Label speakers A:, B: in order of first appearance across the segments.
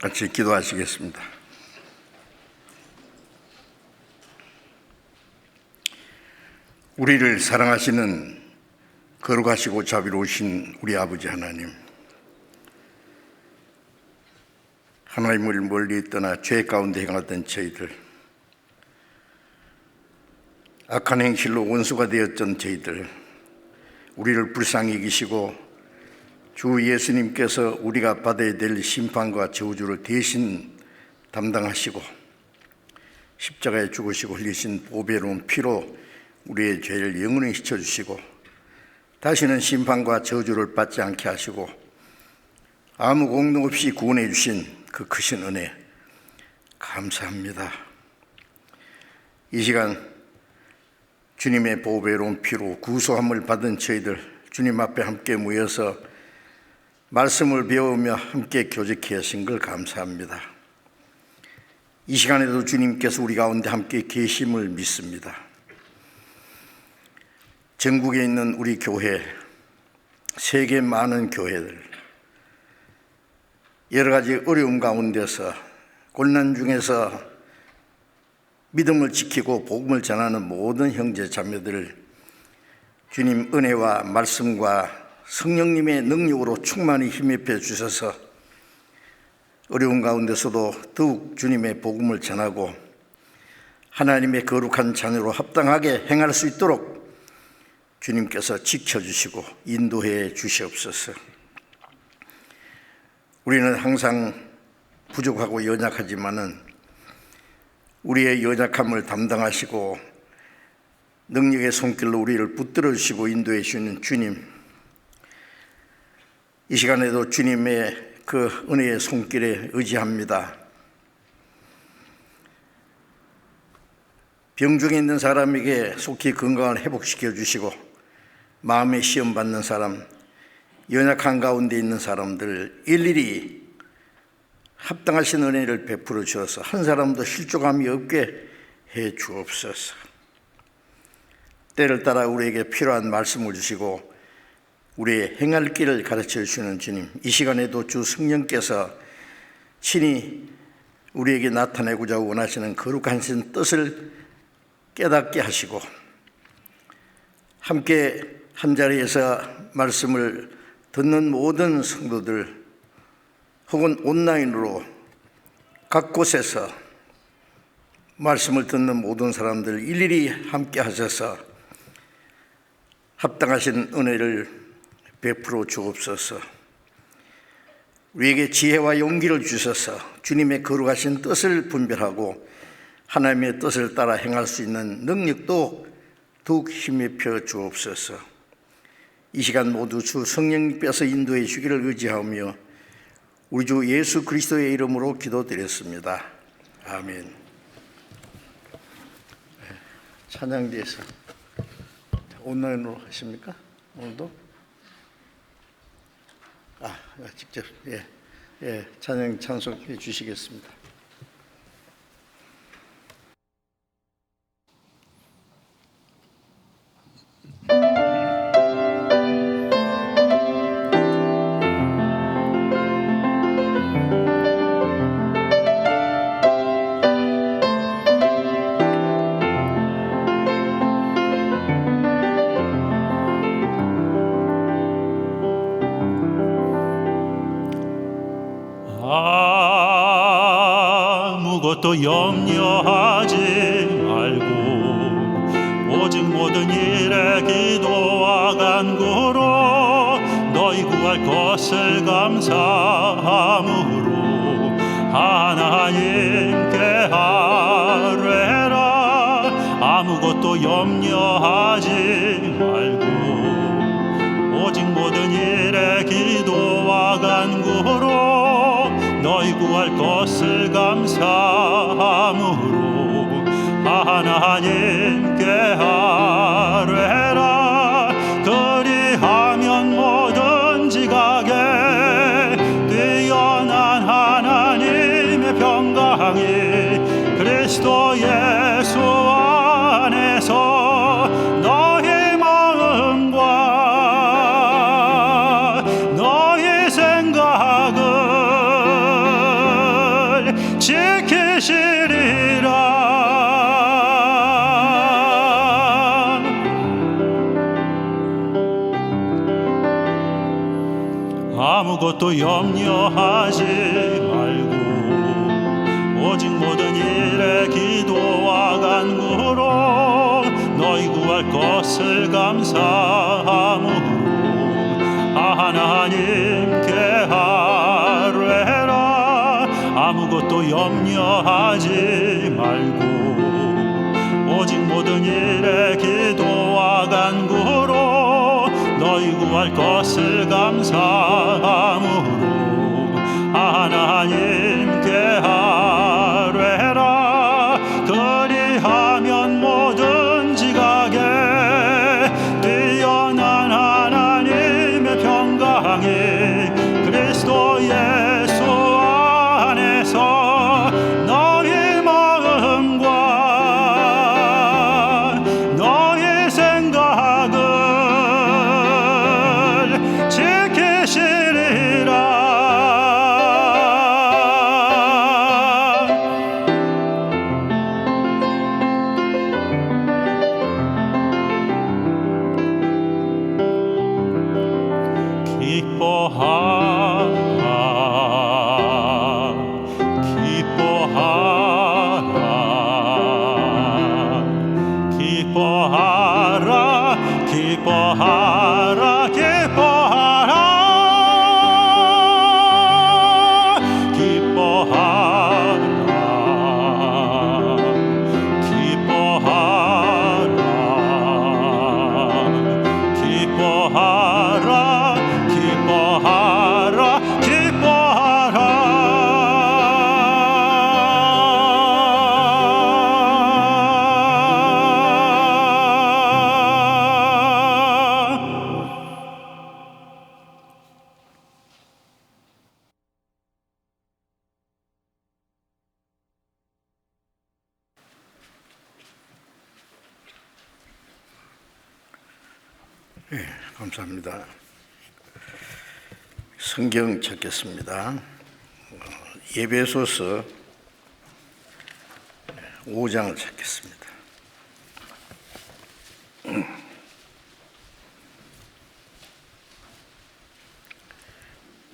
A: 같이 기도하시겠습니다. 우리를 사랑하시는 거룩하시고 자비로우신 우리 아버지 하나님, 하나님을 멀리 떠나 죄 가운데 행하던 저희들, 악한 행실로 원수가 되었던 저희들, 우리를 불쌍히 여기시고 주 예수님께서 우리가 받아야 될 심판과 저주를 대신 담당하시고 십자가에 죽으시고 흘리신 보배로운 피로 우리의 죄를 영원히 씻어주시고 다시는 심판과 저주를 받지 않게 하시고 아무 공로 없이 구원해 주신 그 크신 은혜 감사합니다. 이 시간 주님의 보배로운 피로 구속함을 받은 저희들 주님 앞에 함께 모여서 말씀을 배우며 함께 교제케 하신 걸 감사합니다. 이 시간에도 주님께서 우리 가운데 함께 계심을 믿습니다. 전국에 있는 우리 교회, 세계 많은 교회들, 여러 가지 어려움 가운데서 고난 중에서 믿음을 지키고 복음을 전하는 모든 형제 자매들, 주님 은혜와 말씀과 성령님의 능력으로 충만히 힘입혀 주셔서 어려운 가운데서도 더욱 주님의 복음을 전하고 하나님의 거룩한 자녀로 합당하게 행할 수 있도록 주님께서 지켜주시고 인도해 주시옵소서. 우리는 항상 부족하고 연약하지만은 우리의 연약함을 담당하시고 능력의 손길로 우리를 붙들어 주시고 인도해 주시는 주님, 이 시간에도 주님의 그 은혜의 손길에 의지합니다. 병중에 있는 사람에게 속히 건강을 회복시켜 주시고 마음의 시험 받는 사람, 연약한 가운데 있는 사람들 일일이 합당하신 은혜를 베풀어 주셔서 한 사람도 실족함이 없게 해 주옵소서. 때를 따라 우리에게 필요한 말씀을 주시고 우리의 행할 길을 가르쳐 주시는 주님, 이 시간에도 주 성령께서 친히 우리에게 나타내고자 원하시는 거룩하신 뜻을 깨닫게 하시고 함께 한자리에서 말씀을 듣는 모든 성도들 혹은 온라인으로 각 곳에서 말씀을 듣는 모든 사람들 일일이 함께 하셔서 합당하신 은혜를 베풀어 주옵소서. 우리에게 지혜와 용기를 주셔서 주님의 거룩하신 뜻을 분별하고 하나님의 뜻을 따라 행할 수 있는 능력도 더욱 힘입혀 주옵소서. 이 시간 모두 주 성령님께서 인도해 주기를 의지하며 우리 주 예수 그리스도의 이름으로 기도드렸습니다. 아멘. 찬양대에서 온라인으로 하십니까? 오늘도? 직접 찬양 찬송해 주시겠습니다.
B: 아무것도 염려하지 말고 오직 모든 일에 기도와 간구로 너희 구할 것을 감사함으로 하나님께 아뢰라. 아무것도 염려하지 말고 오직 모든 일에 기도와 간구로 너희 구할 것을 감사함으로 하나님께 아뢰라. 그리하면 뭐든지 가게 뛰어난 하나님의 평강이 그리스도 예수 안에서 너희 마음과 너희 생각을 아무것도 염려하지 말고 오직 모든 일에 기도와 간구로 너희 구할 것을 감사함으로 하나님께 아뢰라. 아무것도 염려하지 말고 오직 모든 일에 기도와 간구로 너희 구할 것을 감사함으로 하나님께 아뢰라. 그리하면 뭐든지 가게 뛰어난 하나님의 평강이 그리스도 예수 안에서 너희 마음과 너희 생각을 지키시리라. 기뻐하라, 기뻐하라, 기뻐하라, 기뻐하라, 기뻐하라, 기뻐하라, 기뻐하라, 기뻐하라.
A: 감사합니다. 성경 찾겠습니다. 에베소서 5장을 찾겠습니다.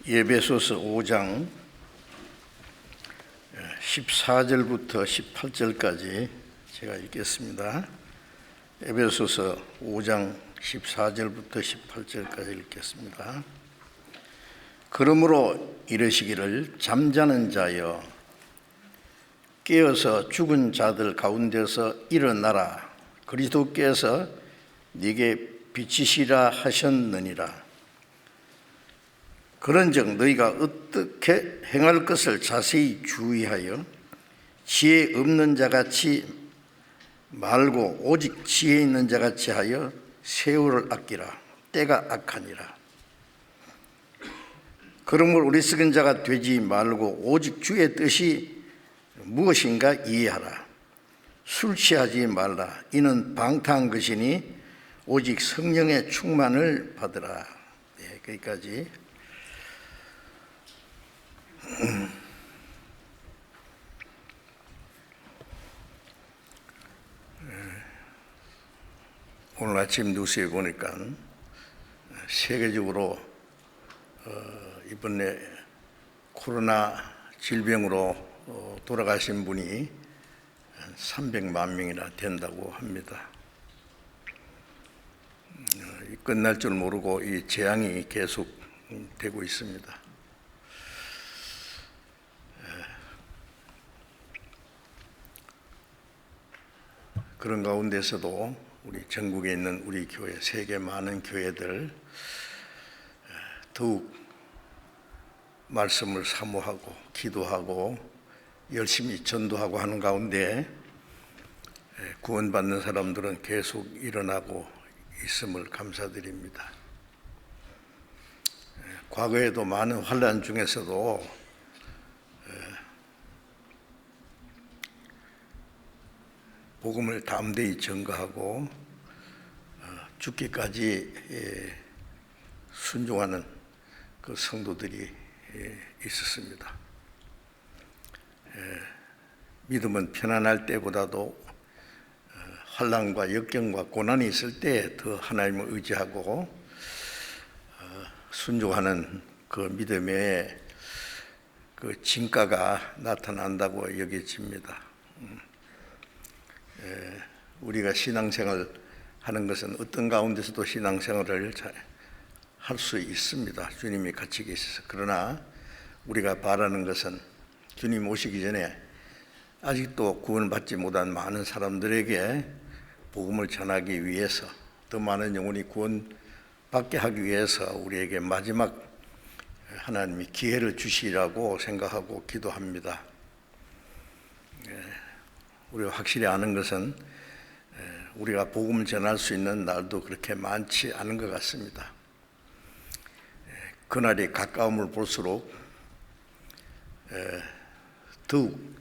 A: 에베소서 5장 14절부터 18절까지 제가 읽겠습니다. 에베소서 5장 14절부터 18절까지 읽겠습니다. 그러므로 이르시기를 잠자는 자여 깨어서 죽은 자들 가운데서 일어나라. 그리스도께서 네게 빛이시라 하셨느니라. 그런즉 너희가 어떻게 행할 것을 자세히 주의하여 지혜 없는 자같이 말고 오직 지혜 있는 자같이 하여 세월을 아끼라. 때가 악하니라. 그러므로 어리석은 자가 되지 말고 오직 주의 뜻이 무엇인가 이해하라. 술 취하지 말라. 이는 방탕한 것이니 오직 성령의 충만을 받으라. 네, 거기까지. 오늘 아침 뉴스에 보니까 세계적으로 이번에 코로나 질병으로 돌아가신 분이 300만 명이나 된다고 합니다. 끝날 줄 모르고 이 재앙이 계속 되고 있습니다. 그런 가운데서도 우리 전국에 있는 우리 교회, 세계 많은 교회들 더욱 말씀을 사모하고 기도하고 열심히 전도하고 하는 가운데 구원받는 사람들은 계속 일어나고 있음을 감사드립니다. 과거에도 많은 환난 중에서도 복음을 담대히 전가하고 죽기까지 순종하는 그 성도들이 있었습니다. 믿음은 편안할 때보다도 환난과 역경과 고난이 있을 때 더 하나님을 의지하고 순종하는 그 믿음의 그 진가가 나타난다고 여겨집니다. 우리가 신앙생활 하는 것은 어떤 가운데서도 신앙생활을 할 수 있습니다. 주님이 같이 계셔서. 그러나 우리가 바라는 것은 주님 오시기 전에 아직도 구원받지 못한 많은 사람들에게 복음을 전하기 위해서, 더 많은 영혼이 구원받게 하기 위해서 우리에게 마지막 하나님이 기회를 주시라고 생각하고 기도합니다. 우리가 확실히 아는 것은 우리가 복음을 전할 수 있는 날도 그렇게 많지 않은 것 같습니다. 그날이 가까움을 볼수록 더욱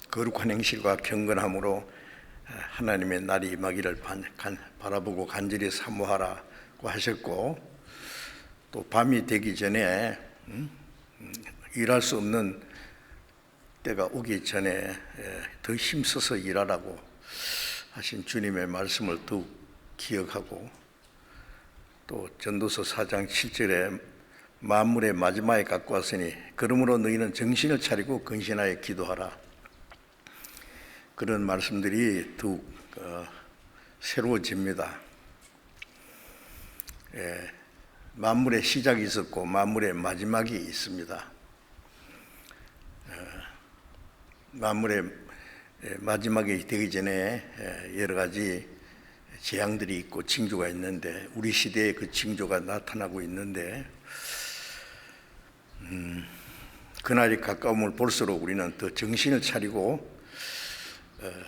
A: 거룩한 행실과 경건함으로 하나님의 날이 임하기를 바라보고 간절히 사모하라고 하셨고, 또 밤이 되기 전에 일할 수 없는 때가 오기 전에 더 힘써서 일하라고 하신 주님의 말씀을 더욱 기억하고, 또 전도서 4장 7절에 만물의 마지막에 갖고 왔으니 그러므로 너희는 정신을 차리고 근신하여 기도하라. 그런 말씀들이 더욱 새로워집니다. 만물의 시작이 있었고 만물의 마지막이 있습니다. 만물의 마지막이 되기 전에 여러 가지 재앙들이 있고 징조가 있는데, 우리 시대에 그 징조가 나타나고 있는데, 그날이 가까움을 볼수록 우리는 더 정신을 차리고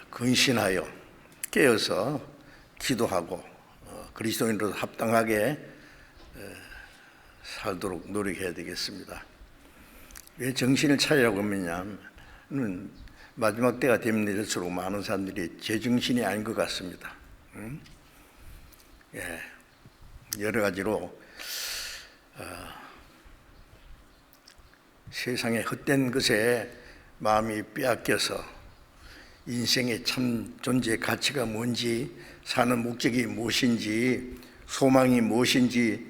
A: 근신하여 깨어서 기도하고 그리스도인으로 합당하게 살도록 노력해야 되겠습니다. 왜 정신을 차리라고 하냐면 마지막 때가 되면 될수록 많은 사람들이 제정신이 아닌 것 같습니다. 여러 가지로 세상의 헛된 것에 마음이 빼앗겨서 인생의 참 존재 가치가 뭔지, 사는 목적이 무엇인지, 소망이 무엇인지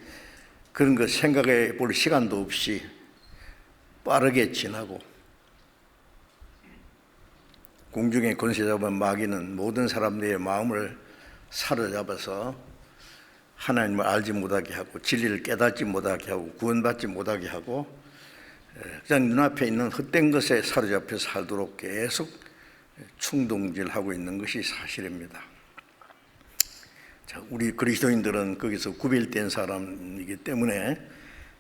A: 그런 것 생각해 볼 시간도 없이 빠르게 지나고, 공중의 권세 잡은 마귀는 모든 사람들의 마음을 사로잡아서 하나님을 알지 못하게 하고 진리를 깨닫지 못하게 하고 구원받지 못하게 하고 그냥 눈앞에 있는 헛된 것에 사로잡혀 살도록 계속 충동질하고 있는 것이 사실입니다. 자, 우리 그리스도인들은 거기서 구별된 사람이기 때문에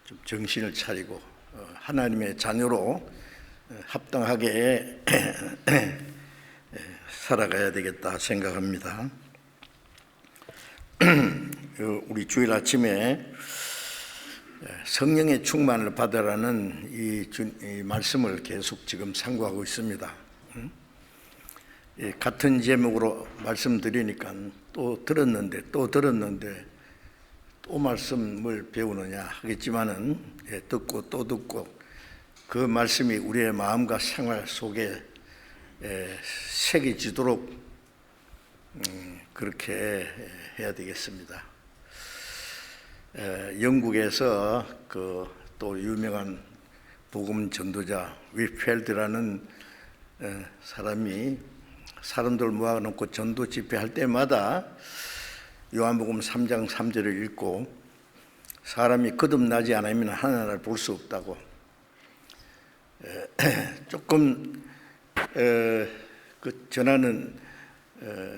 A: 좀 정신을 차리고 하나님의 자녀로 합당하게 살아가야 되겠다 생각합니다. 우리 주일 아침에 성령의 충만을 받으라는 이 말씀을 계속 지금 상고하고 있습니다. 같은 제목으로 말씀드리니까 또 들었는데 또 말씀을 배우느냐 하겠지만은 듣고 또 듣고 그 말씀이 우리의 마음과 생활 속에 새겨지도록 그렇게 해야 되겠습니다. 영국에서 그 또 유명한 복음 전도자 위펠드라는 사람이 사람들 모아놓고 전도 집회할 때마다 요한복음 3장 3절을 읽고, 사람이 거듭나지 않으면 하나님을 볼 수 없다고, 조금 그 전하는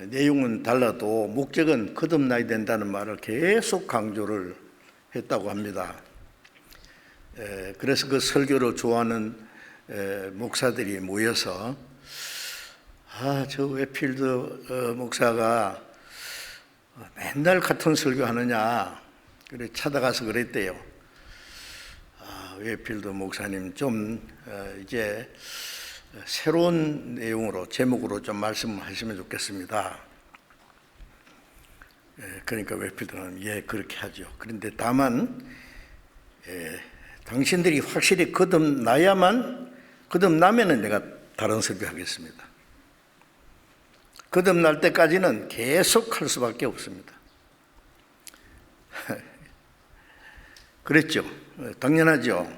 A: 내용은 달라도 목적은 거듭나야 된다는 말을 계속 강조를 했다고 합니다. 그래서 그 설교를 좋아하는 목사들이 모여서 저 웨필드 목사가 맨날 같은 설교하느냐 그래 찾아가서 그랬대요. 웨필드 목사님 좀 이제 새로운 내용으로 제목으로 좀 말씀하시면 좋겠습니다. 그러니까 웨필드는 그렇게 하죠. 그런데 다만 당신들이 확실히 거듭나면은 내가 다른 설교하겠습니다. 거듭날 때까지는 계속 할 수밖에 없습니다. 그랬죠. 당연하죠.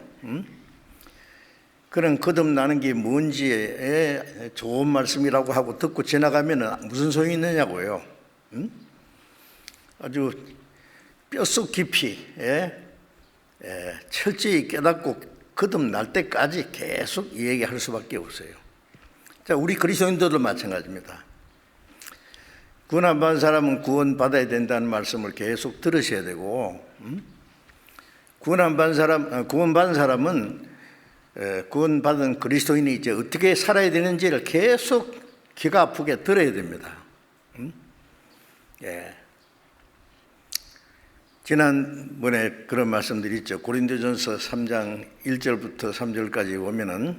A: 그런 거듭나는 게 뭔지에 좋은 말씀이라고 하고 듣고 지나가면 무슨 소용이 있느냐고요. 아주 뼛속 깊이 철저히 깨닫고 거듭날 때까지 계속 얘기할 수밖에 없어요. 자, 우리 그리스도인들도 마찬가지입니다. 구원 안 받은 사람은 구원 받아야 된다는 말씀을 계속 들으셔야 되고, 구원 받은 사람은 구원받은 그리스도인이 이제 어떻게 살아야 되는지를 계속 귀가 아프게 들어야 됩니다. 지난번에 그런 말씀드렸죠. 고린도전서 3장 1절부터 3절까지 보면은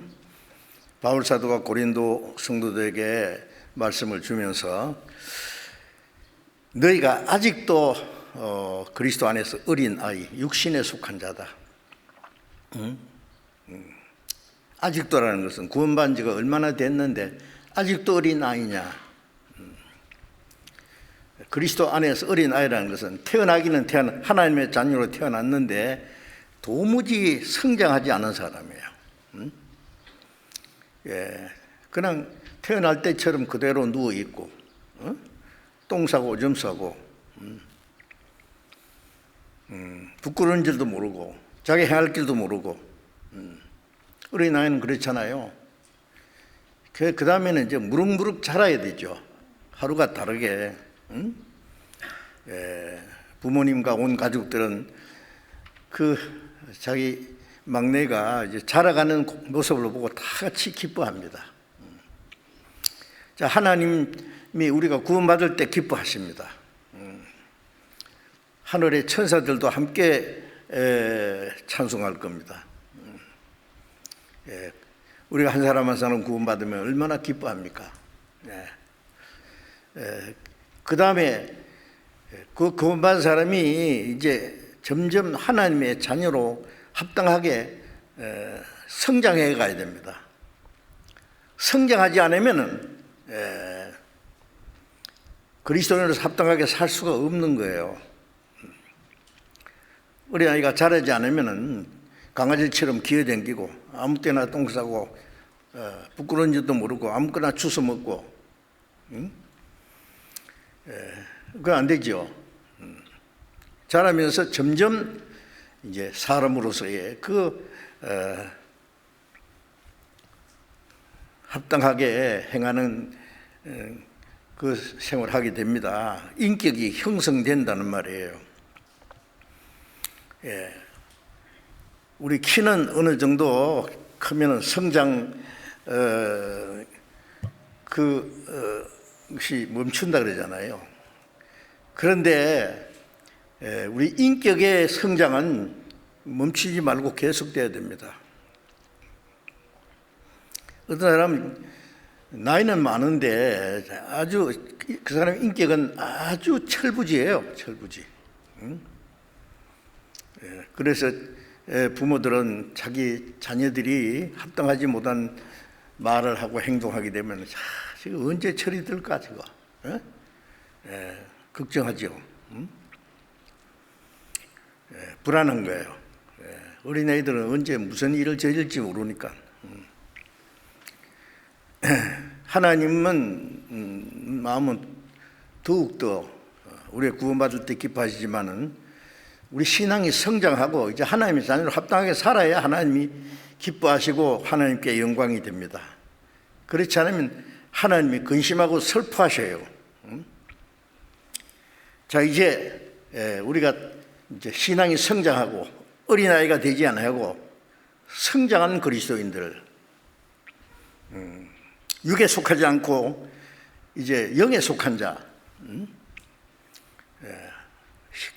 A: 바울 사도가 고린도 성도들에게 말씀을 주면서 너희가 아직도 그리스도 안에서 어린 아이, 육신에 속한 자다. 아직도라는 것은 구원받은 지가 얼마나 됐는데 아직도 어린 아이냐. 그리스도 안에서 어린 아이라는 것은 태어나기는 하나님의 자녀로 태어났는데 도무지 성장하지 않은 사람이에요. 그냥 태어날 때처럼 그대로 누워 있고, 똥 싸고 오줌 싸고, 부끄러운 줄도 모르고, 자기 행할 길도 모르고, 어린 아이는 그렇잖아요. 그 다음에는 이제 무럭무럭 자라야 되죠. 하루가 다르게. 부모님과 온 가족들은 그 자기 막내가 이제 자라가는 모습을 보고 다 같이 기뻐합니다. 자, 하나님이 우리가 구원받을 때 기뻐하십니다. 하늘의 천사들도 함께 찬송할 겁니다. 우리가 한 사람 한 사람 구원받으면 얼마나 기뻐합니까? 그 다음에 그 구원받은 사람이 이제 점점 하나님의 자녀로 합당하게 성장해 가야 됩니다. 성장하지 않으면은 그리스도인으로서 합당하게 살 수가 없는 거예요. 어린아이가 자라지 않으면은 강아지처럼 기어다니고 아무 때나 똥 싸고 부끄러운 줄도 모르고 아무거나 주워 먹고, 그건 안 되죠. 자라면서 점점 이제 사람으로서의 합당하게 행하는 그 생활을 하게 됩니다. 인격이 형성된다는 말이에요. 우리 키는 어느 정도 크면은 성장 것이 멈춘다 그러잖아요. 그런데 우리 인격의 성장은 멈추지 말고 계속돼야 됩니다. 어떤 사람은 나이는 많은데 아주 그 사람의 인격은 아주 철부지예요. 철부지. 그래서 부모들은 자기 자녀들이 합당하지 못한 말을 하고 행동하게 되면 지금 언제 철이 들까 지금 걱정하죠. 불안한 거예요. 어린아이들은 언제 무슨 일을 저질지 모르니까. 하나님은 마음은 더욱더 우리가 구원받을 때 기뻐하시지만은 우리 신앙이 성장하고 이제 하나님의 자녀로 합당하게 살아야 하나님이 기뻐하시고 하나님께 영광이 됩니다. 그렇지 않으면 하나님이 근심하고 슬퍼하셔요. 자, 이제 우리가 이제 신앙이 성장하고 어린아이가 되지 않고 성장한 그리스도인들, 육에 속하지 않고 이제 영에 속한 자,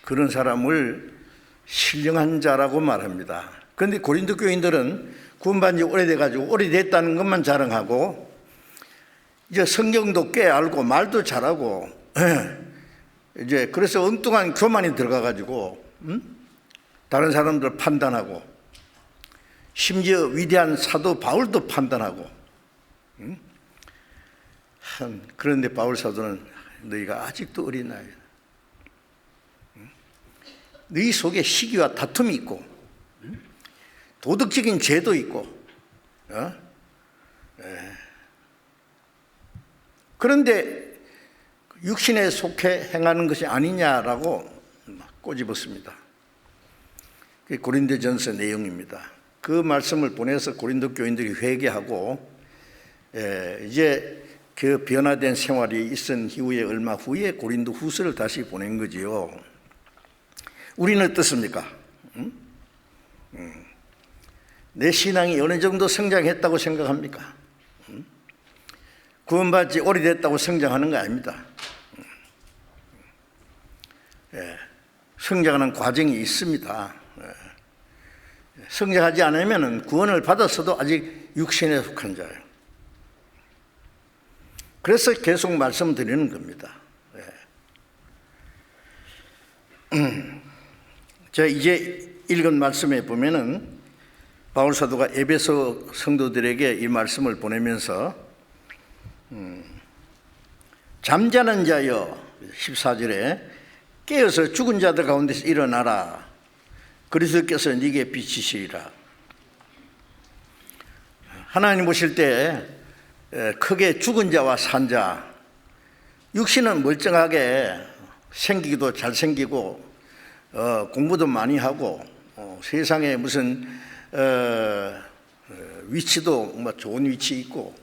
A: 그런 사람을 신령한 자라고 말합니다. 그런데 고린도 교인들은 구원받은 지 오래돼가지고 오래됐다는 것만 자랑하고 이제 성경도 꽤 알고 말도 잘하고 이제 그래서 엉뚱한 교만이 들어가가지고 다른 사람들 판단하고 심지어 위대한 사도 바울도 판단하고 그런데 바울 사도는 너희가 아직도 어린아이다. 너희 속에 시기와 다툼이 있고 도덕적인 죄도 있고 그런데 육신에 속해 행하는 것이 아니냐라고 꼬집었습니다. 그게 고린도전서 내용입니다. 그 말씀을 보내서 고린도 교인들이 회개하고 이제 그 변화된 생활이 있은 이후에 얼마 후에 고린도 후서를 다시 보낸 거지요. 우리는 어떻습니까? 내 신앙이 어느 정도 성장했다고 생각합니까? 구원받지 오래됐다고 성장하는 거 아닙니다. 성장하는 과정이 있습니다. 성장하지 않으면 구원을 받았어도 아직 육신에 속한 자예요. 그래서 계속 말씀드리는 겁니다. 자, 이제 읽은 말씀에 보면은 바울 사도가 에베소 성도들에게 이 말씀을 보내면서 잠자는 자여 14절에 깨어서 죽은 자들 가운데서 일어나라. 그리스도께서 네게 비치시리라. 하나님 보실 때 크게 죽은 자와 산 자, 육신은 멀쩡하게 생기기도 잘생기고 공부도 많이 하고 세상에 무슨 위치도 뭐 좋은 위치 있고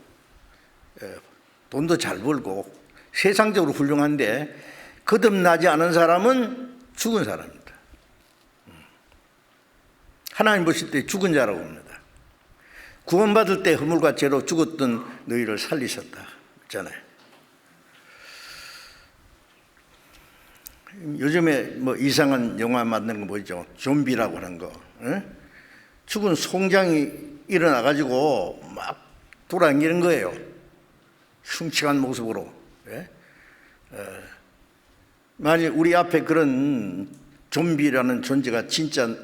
A: 돈도 잘 벌고 세상적으로 훌륭한데 거듭나지 않은 사람은 죽은 사람입니다. 하나님 보실 때 죽은 자라고 합니다. 구원받을 때 허물과 죄로 죽었던 너희를 살리셨다 했잖아요. 요즘에 뭐 이상한 영화 만든 거 뭐죠? 좀비라고 하는 거. 죽은 송장이 일어나가지고 막 돌아다니는 거예요. 흉측한 모습으로. 만약 우리 앞에 그런 좀비라는 존재가 진짜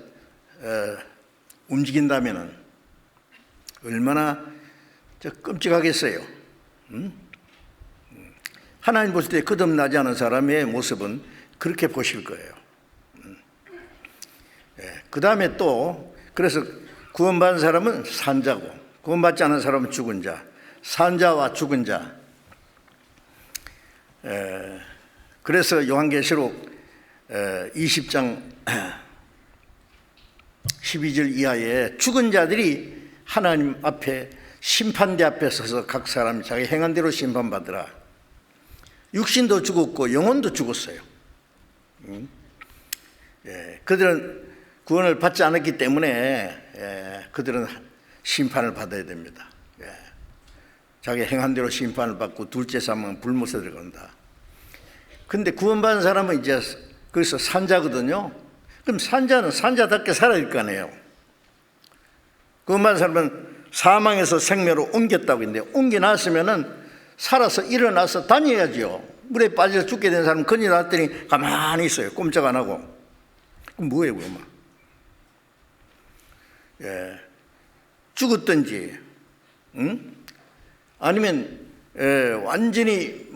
A: 움직인다면 얼마나 끔찍하겠어요. 하나님 보실 때 거듭나지 않은 사람의 모습은 그렇게 보실 거예요. 그 다음에 또 그래서 구원받은 사람은 산자고 구원받지 않은 사람은 죽은 자, 산자와 죽은 자. 그래서 요한계시록 20장 12절 이하에 죽은 자들이 하나님 앞에 심판대 앞에 서서 각 사람이 자기 행한 대로 심판받으라. 육신도 죽었고 영혼도 죽었어요. 그들은 구원을 받지 않았기 때문에 그들은 심판을 받아야 됩니다. 자기 행한 대로 심판을 받고 둘째 사망은 불못에 들어간다. 근데 구원받은 사람은 이제 그래서 산자거든요. 그럼 산자는 산자답게 살아야 될 거 아니에요. 구원받은 사람은 사망에서 생명으로 옮겼다고 했는데 옮겨놨으면은 살아서 일어나서 다녀야죠. 물에 빠져서 죽게 된 사람은 건져놨더니 가만히 있어요. 꼼짝 안 하고. 그럼 뭐예요, 그러면? 죽었든지, 아니면 완전히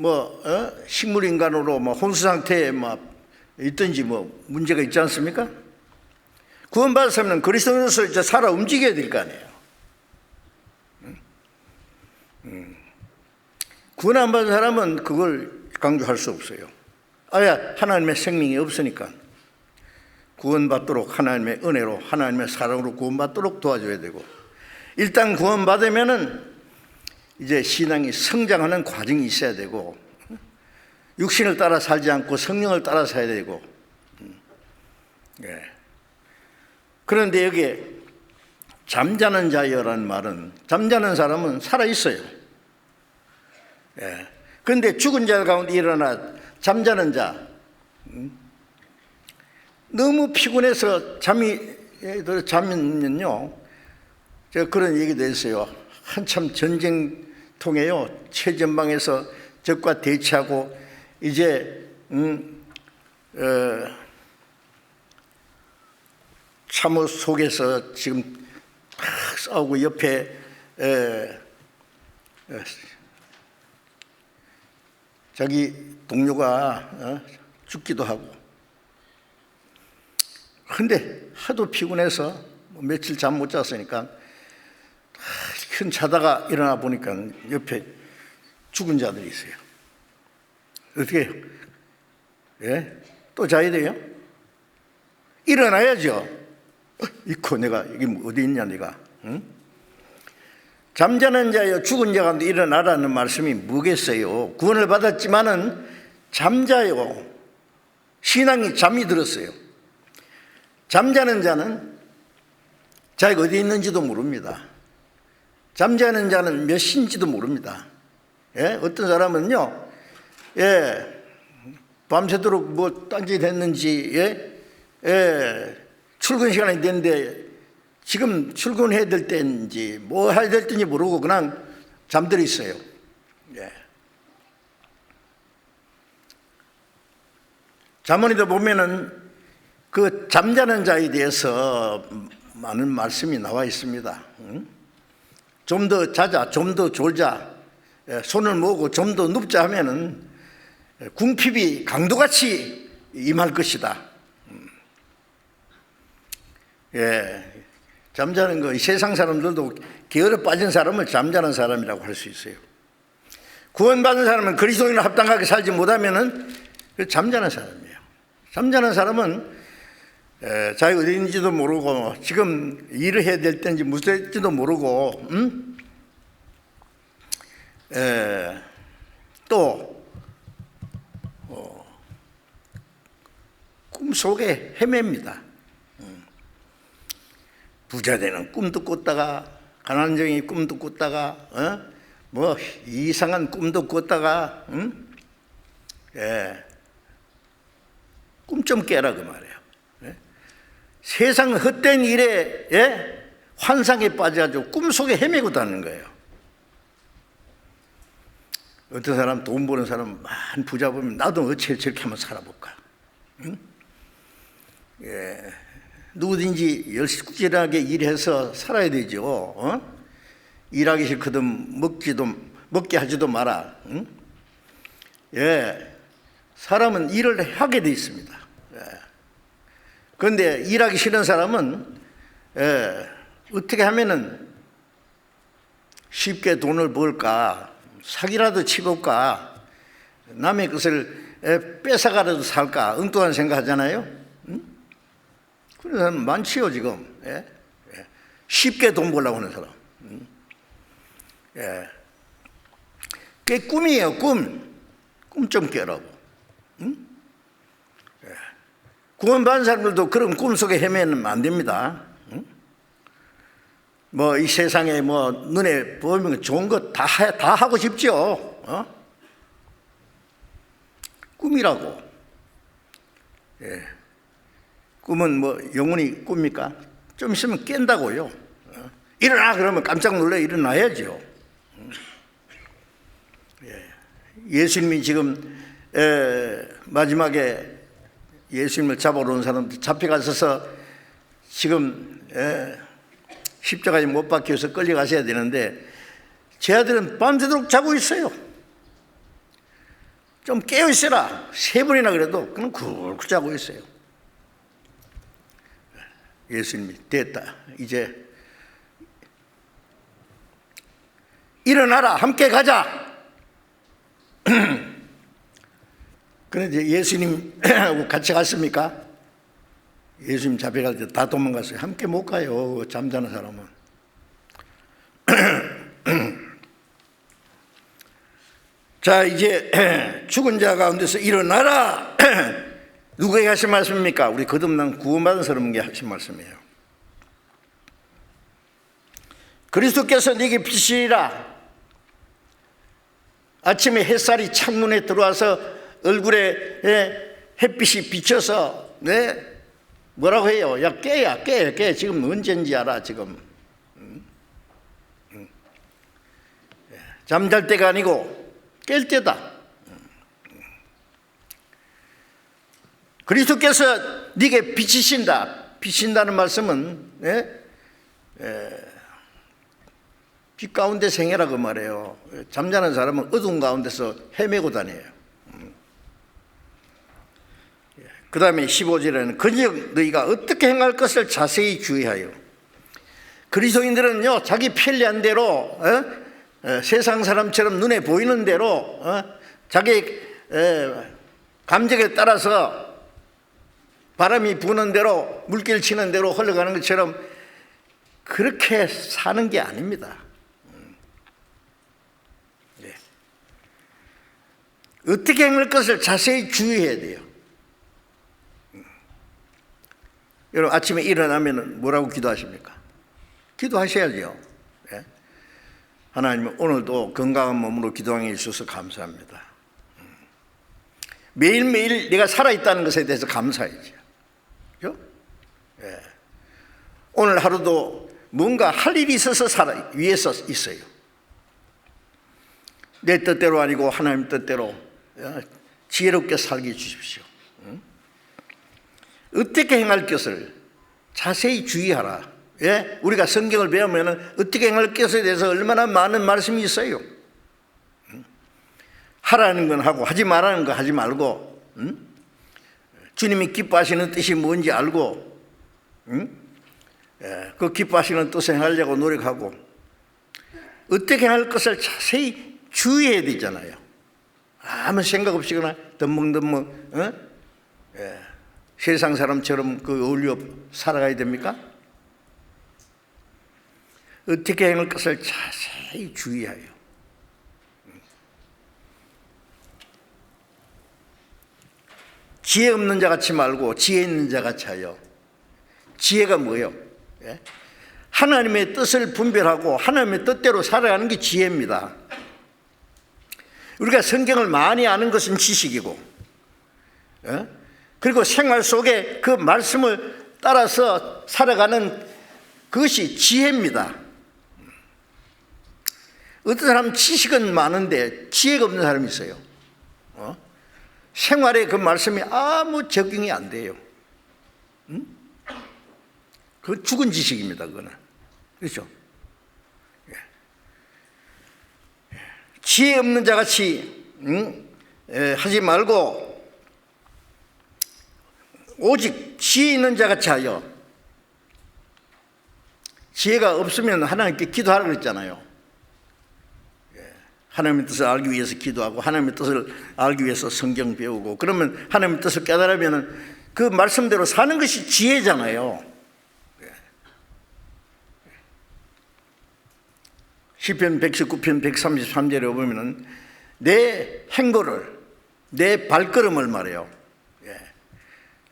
A: 식물 인간으로 혼수 상태에 있든지 문제가 있지 않습니까? 구원받은 사람은 그리스도인으로서 이제 살아 움직여야 될 거 아니에요. 구원 안 받은 사람은 그걸 강조할 수 없어요. 아예 하나님의 생명이 없으니까 구원받도록 하나님의 은혜로 하나님의 사랑으로 구원받도록 도와줘야 되고, 일단 구원받으면은 이제 신앙이 성장하는 과정이 있어야 되고, 육신을 따라 살지 않고 성령을 따라 살아야 되고. 그런데 여기에 잠자는 자여라는 말은 잠자는 사람은 살아있어요. 그런데 죽은 자 가운데 일어나 잠자는 자, 너무 피곤해서 자면요, 제가 그런 얘기도 했어요. 한참 전쟁통에요, 최전방에서 적과 대치하고 이제 참호 속에서 지금 막 싸우고 옆에 자기 동료가 죽기도 하고, 근데 하도 피곤해서 며칠 잠 못 잤으니까 큰 자다가 일어나 보니까 옆에 죽은 자들이 있어요. 어떻게 해요? 예? 또 자야 돼요? 일어나야죠. 이코 내가 여기 어디 있냐 네가. 응? 잠자는 자여 죽은 자 가운데 일어나라는 말씀이 뭐겠어요? 구원을 받았지만은 잠자요. 신앙이 잠이 들었어요. 잠자는 자는 자기가 어디 있는지도 모릅니다. 잠자는 자는 몇 시인지도 모릅니다. 예? 어떤 사람은요, 예, 밤새도록 뭐 딴짓 했는지, 출근 시간이 됐는데 지금 출근해야 될 때인지 뭐 해야 될 때인지 모르고 그냥 잠들어 있어요. 예. 잠언에도 보면은 그 잠자는 자에 대해서 많은 말씀이 나와 있습니다. 좀 더 자자, 좀 더 졸자, 손을 모으고 좀 더 눕자 하면은 궁핍이 강도같이 임할 것이다. 예, 잠자는 거, 이 세상 사람들도 게으르 빠진 사람을 잠자는 사람이라고 할 수 있어요. 구원받은 사람은 그리스도인과 합당하게 살지 못하면은 잠자는 사람이에요. 잠자는 사람은 자기가 어디 있는지도 모르고 지금 일을 해야 될 때인지 무슨 때인지도 모르고 또 꿈속에 헤맵니다. 부자 되는 꿈도 꿨다가 가난쟁이 꿈도 꿨다가 뭐 이상한 꿈도 꿨다가 꿈 좀 깨라 그 말이에요. 세상 헛된 일에 환상에 빠져가지고 꿈속에 헤매고 다니는 거예요. 어떤 사람 돈 버는 사람 많은 부자 보면 나도 어째 저렇게 한번 살아볼까. 응? 예. 누구든지 열심히 일해서 살아야 되죠. 일하기 싫거든 먹게 하지도 마라. 응? 예. 사람은 일을 하게 돼 있습니다. 예. 그런데 일하기 싫은 사람은 어떻게 하면은 쉽게 돈을 벌까, 사기라도 치볼까, 남의 것을 뺏어가라도 살까, 엉뚱한 생각 하잖아요. 그런 사람 많지요, 지금. 쉽게 돈 벌려고 하는 사람. 그게 꿈이에요, 꿈. 꿈 좀 깨라고. 구원받은 사람들도 그런 꿈속에 헤매면 안 됩니다. 뭐 이 세상에 뭐 눈에 보이면 좋은 거 다 하고 싶죠. 꿈이라고. 꿈은 뭐 영원히 꿉니까? 좀 있으면 깬다고요. 일어나 그러면 깜짝 놀라 일어나야죠. 예수님이 지금 마지막에 예수님을 잡아러 온 사람들 잡혀가셔서 지금 십자가에 못 박혀서 끌려가셔야 되는데 제 아들은 밤새도록 자고 있어요. 좀 깨어 있어라. 3번이나 그래도 그냥 굴굴 자고 있어요. 예수님이 됐다. 이제 일어나라. 함께 가자. 그런데 예수님하고 같이 갔습니까? 예수님 잡혀갈 때 다 도망갔어요. 함께 못 가요. 잠자는 사람은. 자, 이제 죽은 자 가운데서 일어나라. 누구에게 하신 말씀입니까? 우리 거듭난 구원받은 사람에게 하신 말씀이에요. 그리스도께서 네게 빛이라. 아침에 햇살이 창문에 들어와서 얼굴에 햇빛이 비쳐서 뭐라고 해요? 야 깨야 깨 지금 언제인지 알아 지금. 잠잘 때가 아니고 깰 때다. 그리스도께서 네게 비치신다. 비친다는 말씀은 빛 가운데 생애라고 말해요. 잠자는 사람은 어두운 가운데서 헤매고 다녀요. 그 다음에 15절에는 그저 너희가 어떻게 행할 것을 자세히 주의하여. 그리스도인들은요, 자기 편리한 대로 세상 사람처럼 눈에 보이는 대로 자기 감정에 따라서 바람이 부는 대로 물길 치는 대로 흘러가는 것처럼 그렇게 사는 게 아닙니다. 어떻게 행할 것을 자세히 주의해야 돼요. 여러분 아침에 일어나면 뭐라고 기도하십니까? 기도하셔야죠. 하나님 오늘도 건강한 몸으로 기도하게 해주셔서 감사합니다. 매일매일 내가 살아있다는 것에 대해서 감사해야죠. 그렇죠? 오늘 하루도 뭔가 할 일이 있어서 위에서 있어요. 내 뜻대로 아니고 하나님 뜻대로 지혜롭게 살게 해주십시오. 어떻게 행할 것을 자세히 주의하라. 우리가 성경을 배우면 어떻게 행할 것에 대해서 얼마나 많은 말씀이 있어요. 하라는 건 하고 하지 말라는 거 하지 말고, 주님이 기뻐하시는 뜻이 뭔지 알고, 그 기뻐하시는 뜻을 행하려고 노력하고, 어떻게 할 것을 자세히 주의해야 되잖아요. 아무 생각 없이 그냥 덤벙덤벙 세상 사람처럼 어울려 살아가야 됩니까? 어떻게 행할 것을 자세히 주의하여. 지혜 없는 자 같이 말고 지혜 있는 자 같이 하여. 지혜가 뭐예요? 하나님의 뜻을 분별하고 하나님의 뜻대로 살아가는 게 지혜입니다. 우리가 성경을 많이 아는 것은 지식이고, 그리고 생활 속에 그 말씀을 따라서 살아가는 그것이 지혜입니다. 어떤 사람은 지식은 많은데 지혜가 없는 사람이 있어요. 생활에 그 말씀이 아무 적용이 안 돼요. 그건 죽은 지식입니다. 그거는. 그렇죠? 지혜 없는 자같이 하지 말고 오직 지혜 있는 자같이 하여. 지혜가 없으면 하나님께 기도하라고 그랬잖아요. 하나님의 뜻을 알기 위해서 기도하고 하나님의 뜻을 알기 위해서 성경 배우고, 그러면 하나님의 뜻을 깨달으면 그 말씀대로 사는 것이 지혜잖아요. 시편 119편 133절에 보면은 내 행보를, 내 발걸음을 말해요.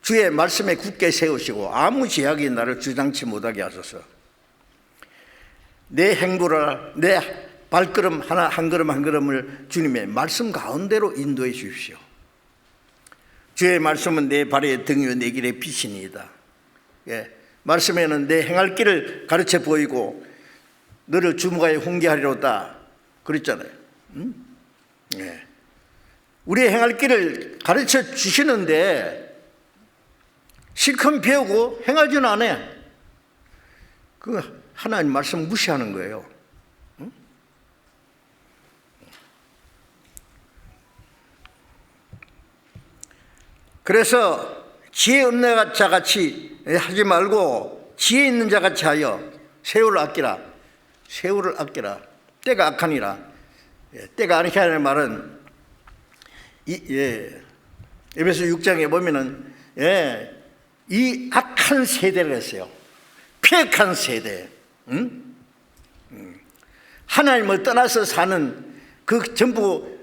A: 주의 말씀에 굳게 세우시고 아무 제약이 나를 주장치 못하게 하소서. 내 행보를, 내 발걸음 하나 한 걸음 한 걸음을 주님의 말씀 가운데로 인도해 주십시오. 주의 말씀은 내 발의 등이요 내 길의 빛이니이다. 말씀에는 내 행할 길을 가르쳐 보이고 너를 주무가에 홍계하리로다 그랬잖아요. 우리의 행할 길을 가르쳐 주시는데 실컷 배우고 행하지는 않아요. 그 하나님 말씀 무시하는 거예요. 그래서 지혜 없는 자같이 하지 말고 지혜 있는 자같이 하여 세월을 아끼라. 세월을 아끼라. 때가 악하니라. 때가 악하니라는 말은 에베소 6장에 보면은 이 악한 세대를 했어요. 폐역한 세대. 하나님을 떠나서 사는 그 전부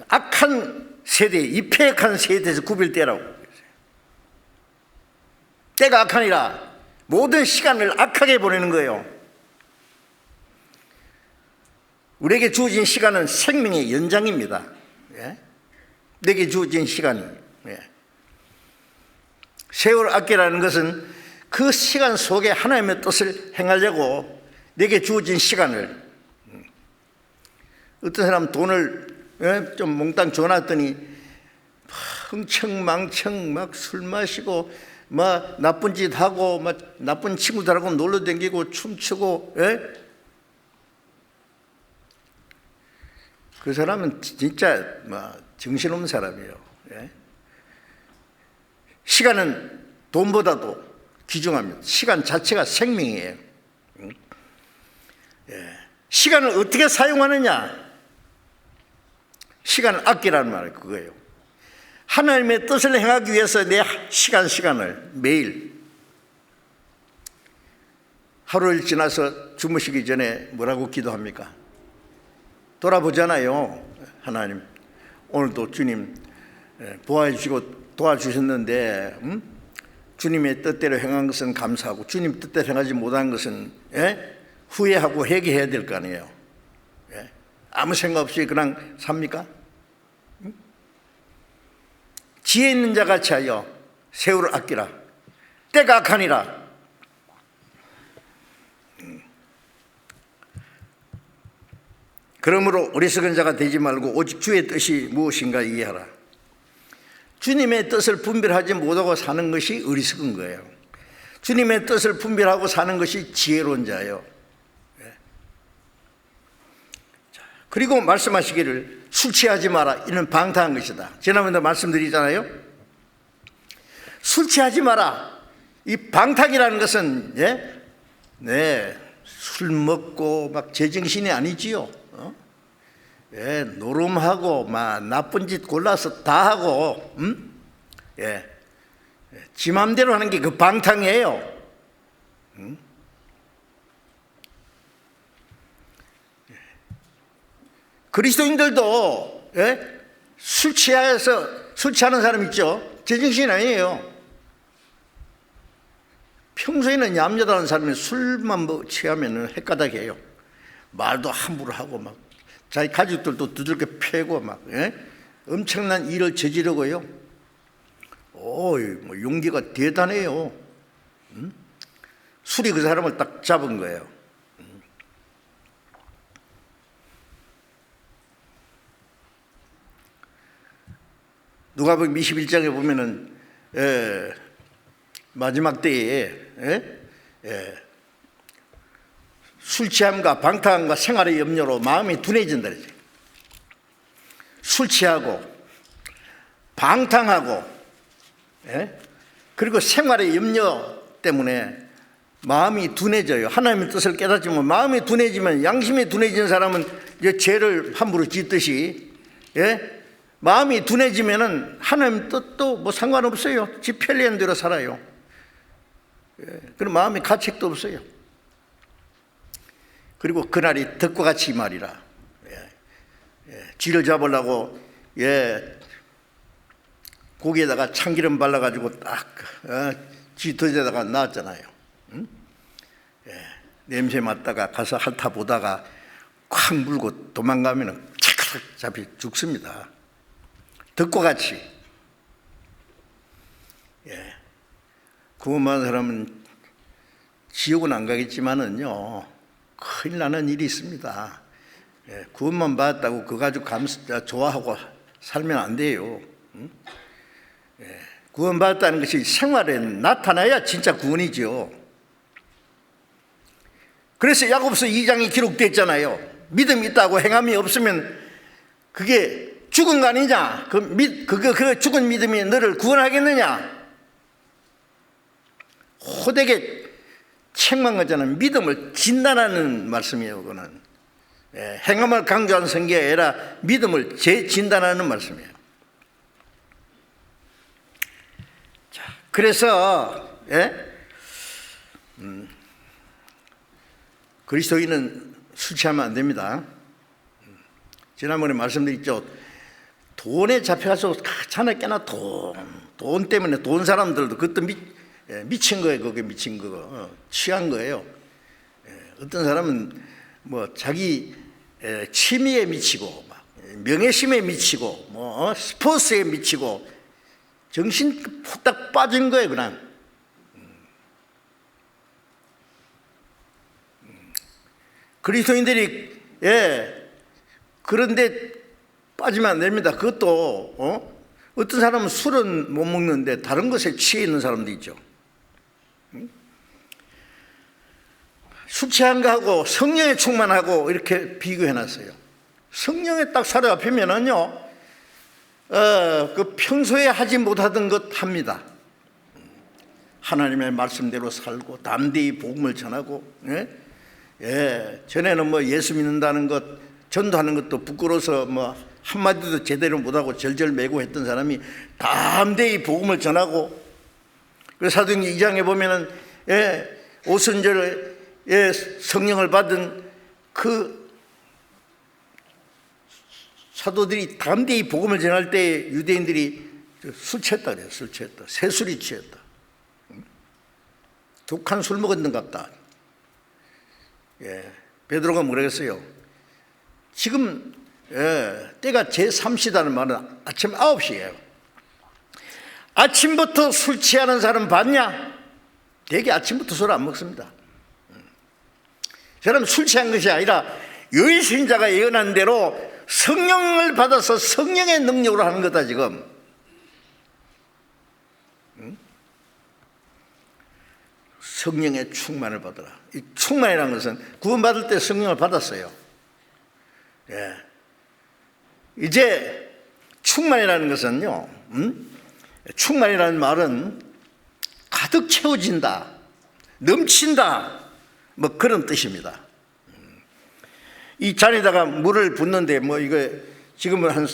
A: 악한 세대, 이 폐역한 세대에서 구별되라고. 때가 악하니라. 모든 시간을 악하게 보내는 거예요. 우리에게 주어진 시간은 생명의 연장입니다. 내게 주어진 시간이. 세월 아끼라는 것은 그 시간 속에 하나님의 뜻을 행하려고 내게 주어진 시간을. 어떤 사람 돈을 좀 몽땅 줘놨더니 흥청망청 막 술 마시고 막 나쁜 짓 하고 막 나쁜 친구들하고 놀러 다니고 춤추고. 그 사람은 진짜 정신없는 사람이에요. 시간은 돈보다도 귀중합니다. 시간 자체가 생명이에요. 시간을 어떻게 사용하느냐? 시간을 아끼라는 말이 그거예요. 하나님의 뜻을 행하기 위해서 내 시간을 매일 하루를 지나서 주무시기 전에 뭐라고 기도합니까? 돌아보잖아요. 하나님, 오늘도 주님 보호해 주시고 도와주셨는데 주님의 뜻대로 행한 것은 감사하고 주님 뜻대로 행하지 못한 것은 후회하고 회개해야 될 거 아니에요. 아무 생각 없이 그냥 삽니까? 지혜 있는 자 같이 하여 세월을 아끼라. 때가 악하니라. 그러므로 어리석은 자가 되지 말고 오직 주의 뜻이 무엇인가 이해하라. 주님의 뜻을 분별하지 못하고 사는 것이 어리석은 거예요. 주님의 뜻을 분별하고 사는 것이 지혜로운 자예요. 그리고 말씀하시기를 술 취하지 마라. 이는 방탕한 것이다. 지난번에 말씀드리잖아요. 술 취하지 마라. 이 방탕이라는 것은 술 먹고 막 제정신이 아니지요. 노름하고 막 나쁜 짓 골라서 다 하고 지 맘대로 하는 게 그 방탕이에요. 그리스도인들도 술 취하는 사람 있죠. 제정신 아니에요. 평소에는 얌전한 사람이 술만 취하면 헷가닥해요. 말도 함부로 하고 막 자기 가족들도 두들겨 패고 막 엄청난 일을 저지르고요. 뭐 용기가 대단해요. 술이 그 사람을 딱 잡은 거예요. 누가복음 21장에 보면은 마지막 때에 술 취함과 방탕함과 생활의 염려로 마음이 둔해진다 그러죠. 술 취하고 방탕하고 그리고 생활의 염려 때문에 마음이 둔해져요. 하나님의 뜻을 깨닫지만 마음이 둔해지면, 양심이 둔해진 사람은 이제 죄를 함부로 짓듯이 마음이 둔해지면은 하나님 뜻도 뭐 상관없어요. 지 편리한 대로 살아요. 그럼 마음에 가책도 없어요. 그리고 그날이 덕과 같이 말이라. 쥐를 잡으려고 고기에다가 참기름 발라가지고 딱 쥐 덫에다가 놨잖아요. 냄새 맡다가 가서 핥아보다가 콱 물고 도망가면 착착 잡히 죽습니다. 덕과 같이. 구원받은 사람은 지옥은 안 가겠지만은요, 큰일 나는 일이 있습니다. 구원만 받았다고 그 가지고 좋아하고 살면 안 돼요. 구원받았다는 것이 생활에 나타나야 진짜 구원이죠. 그래서 야고보서 2장에 기록됐잖아요. 믿음이 있다고 행함이 없으면 그게 죽은 거 아니냐? 그 죽은 믿음이 너를 구원하겠느냐? 호되게 책망하잖아요. 믿음을 진단하는 말씀이에요. 그거는 행함을 강조하는 성경이 아니라 믿음을 재진단하는 말씀이에요. 자, 그래서 그리스도인은 술 취하면 안 됩니다. 지난번에 말씀드렸죠. 돈에 잡혀가서 자네 깨나 돈 때문에 돈 사람들도 그것도 미친 거예요. 그게 미친 거 취한 거예요. 어떤 사람은 뭐 자기 취미에 미치고 명예심에 미치고 뭐 스포츠에 미치고 정신 후딱 빠진 거예요. 그냥 그리스도인들이 그런데 빠지면 안 됩니다. 그것도 어떤 사람은 술은 못 먹는데 다른 것에 취해 있는 사람도 있죠. 술 취한 거하고 성령에 충만하고 이렇게 비교해놨어요. 성령에 딱 사로잡히면은요, 그 평소에 하지 못하던 것 합니다. 하나님의 말씀대로 살고 담대히 복음을 전하고, 전에는 뭐 예수 믿는다는 것, 전도하는 것도 부끄러워서 뭐 한마디도 제대로 못하고 절절매고 했던 사람이 담대히 복음을 전하고, 그래서 사도행전 2장에 보면은 오순절에 성령을 받은 그 사도들이 담대히 복음을 전할 때 유대인들이 술 취했다 그래요. 술 취했다. 새술이 취했다. 독한 술 먹었는 것 같다. 베드로가 뭐라 했어요? 지금 때가 제3시다는 말은 아침 9시예요. 아침부터 술 취하는 사람 봤냐? 되게 아침부터 술 안 먹습니다. 저는 술 취한 것이 아니라 여의신자가 예언한 대로 성령을 받아서 성령의 능력으로 하는 거다 지금. 성령의 충만을 받으라. 이 충만이라는 것은 구원받을 때 성령을 받았어요. 이제 충만이라는 것은요, 충만이라는 말은 가득 채워진다, 넘친다, 뭐 그런 뜻입니다. 이 잔에다가 물을 붓는데 뭐 이거 지금은 한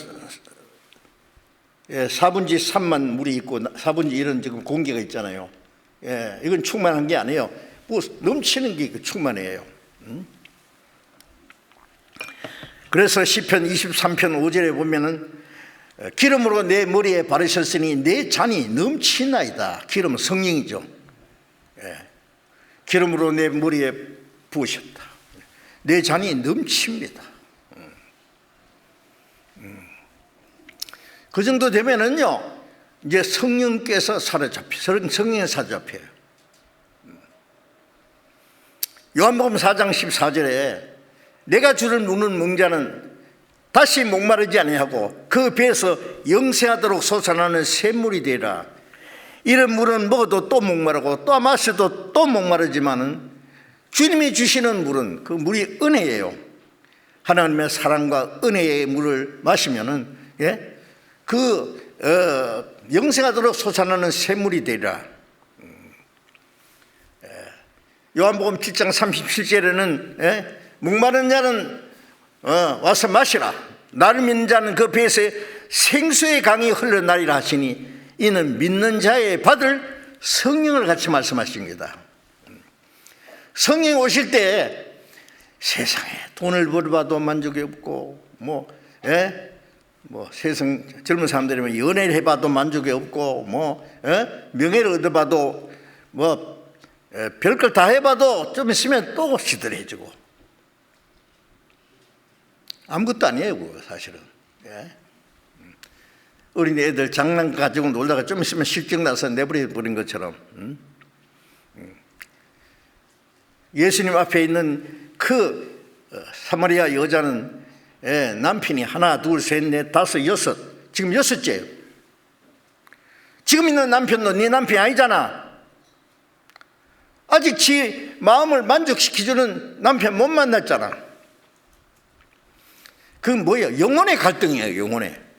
A: 4분지 3만 물이 있고 4분지 1은 지금 공기가 있잖아요. 이건 충만한 게 아니에요. 뭐 넘치는 게 충만이에요. 그래서 시편 23편 5절에 보면은 기름으로 내 머리에 바르셨으니 내 잔이 넘치나이다. 기름은 성령이죠. 기름으로 내 머리에 부으셨다. 내 잔이 넘칩니다. 그 정도 되면은요, 이제 성령께서 성령에 사로잡혀요. 요한복음 4장 14절에 내가 주를 묻는 멍자는 다시 목마르지 아니하고 그 배에서 영생하도록 솟아나는 샘물이 되리라. 이런 물은 먹어도 또 목마르고 또 마셔도 또 목마르지만은 주님이 주시는 물은 그 물이 은혜예요. 하나님의 사랑과 은혜의 물을 마시면은 영생하도록 솟아나는 샘물이 되리라. 요한복음 7장 37절에는 목마른 자는 와서 마시라. 나를 믿는 자는 그 배에서 생수의 강이 흘러나리라 하시니 이는 믿는 자의 받을 성령을 같이 말씀하십니다. 성령이 오실 때 세상에 돈을 벌어봐도 만족이 없고 세상 젊은 사람들이면 연애를 해봐도 만족이 없고 명예를 얻어봐도 별걸 다 해봐도 좀 있으면 또 시들해지고 아무것도 아니에요 그거 사실은. 어린 애들 장난 가지고 놀다가 좀 있으면 실증 나서 내버려버린 것처럼. 예수님 앞에 있는 그 사마리아 여자는 남편이 하나 둘 셋 넷 다섯 여섯, 지금 여섯째예요. 지금 있는 남편도 네 남편이 아니잖아. 아직 지 마음을 만족시켜주는 남편 못 만났잖아. 그건 뭐예요? 영혼의 갈등이에요. 영혼의.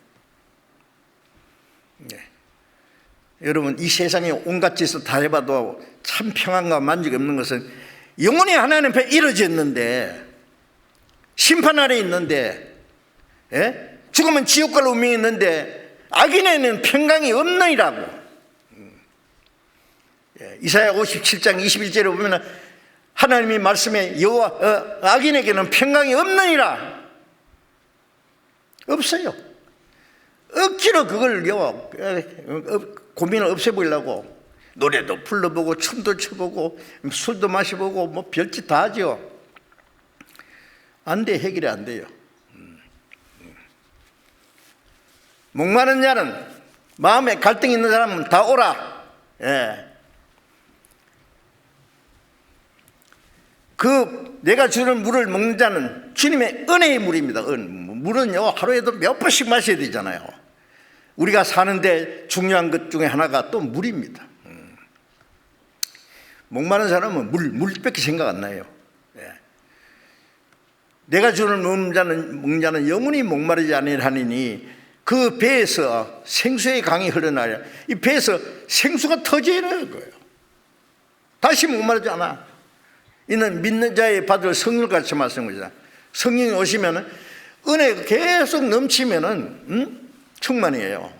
A: 여러분 이 세상에 온갖 짓을 다 해봐도 참 평안과 만족이 없는 것은 영혼이 하나님 앞에 이루어졌는데 심판 아래 있는데 죽으면 지옥 갈 운명이 있는데 악인에는 평강이 없느니라고. 이사야 57장 21절에 보면 하나님이 말씀에 악인에게는 평강이 없느니라. 없어요. 억지로 그걸 고민을 없애보려고 노래도 불러보고 춤도 춰보고 술도 마셔보고 뭐 별짓 다 하죠. 안 돼. 해결이 안 돼요. 목마른 자는 마음에 갈등이 있는 사람은 다 오라. 그 내가 주는 물을 먹는 자는 주님의 은혜의 물입니다. 물은요 하루에도 몇 번씩 마셔야 되잖아요. 우리가 사는데 중요한 것 중에 하나가 또 물입니다. 목마른 사람은 물밖에 생각 안 나요. 내가 주는 먹는 자는 영원히 목마르지 아니하니니 그 배에서 생수의 강이 흘러나려. 이 배에서 생수가 터지는 거예요. 다시 목마르지 않아. 이는 믿는 자의 받을 성령을 같이 말씀하시다. 성령이 오시면 은혜가 계속 넘치면은 충만이에요.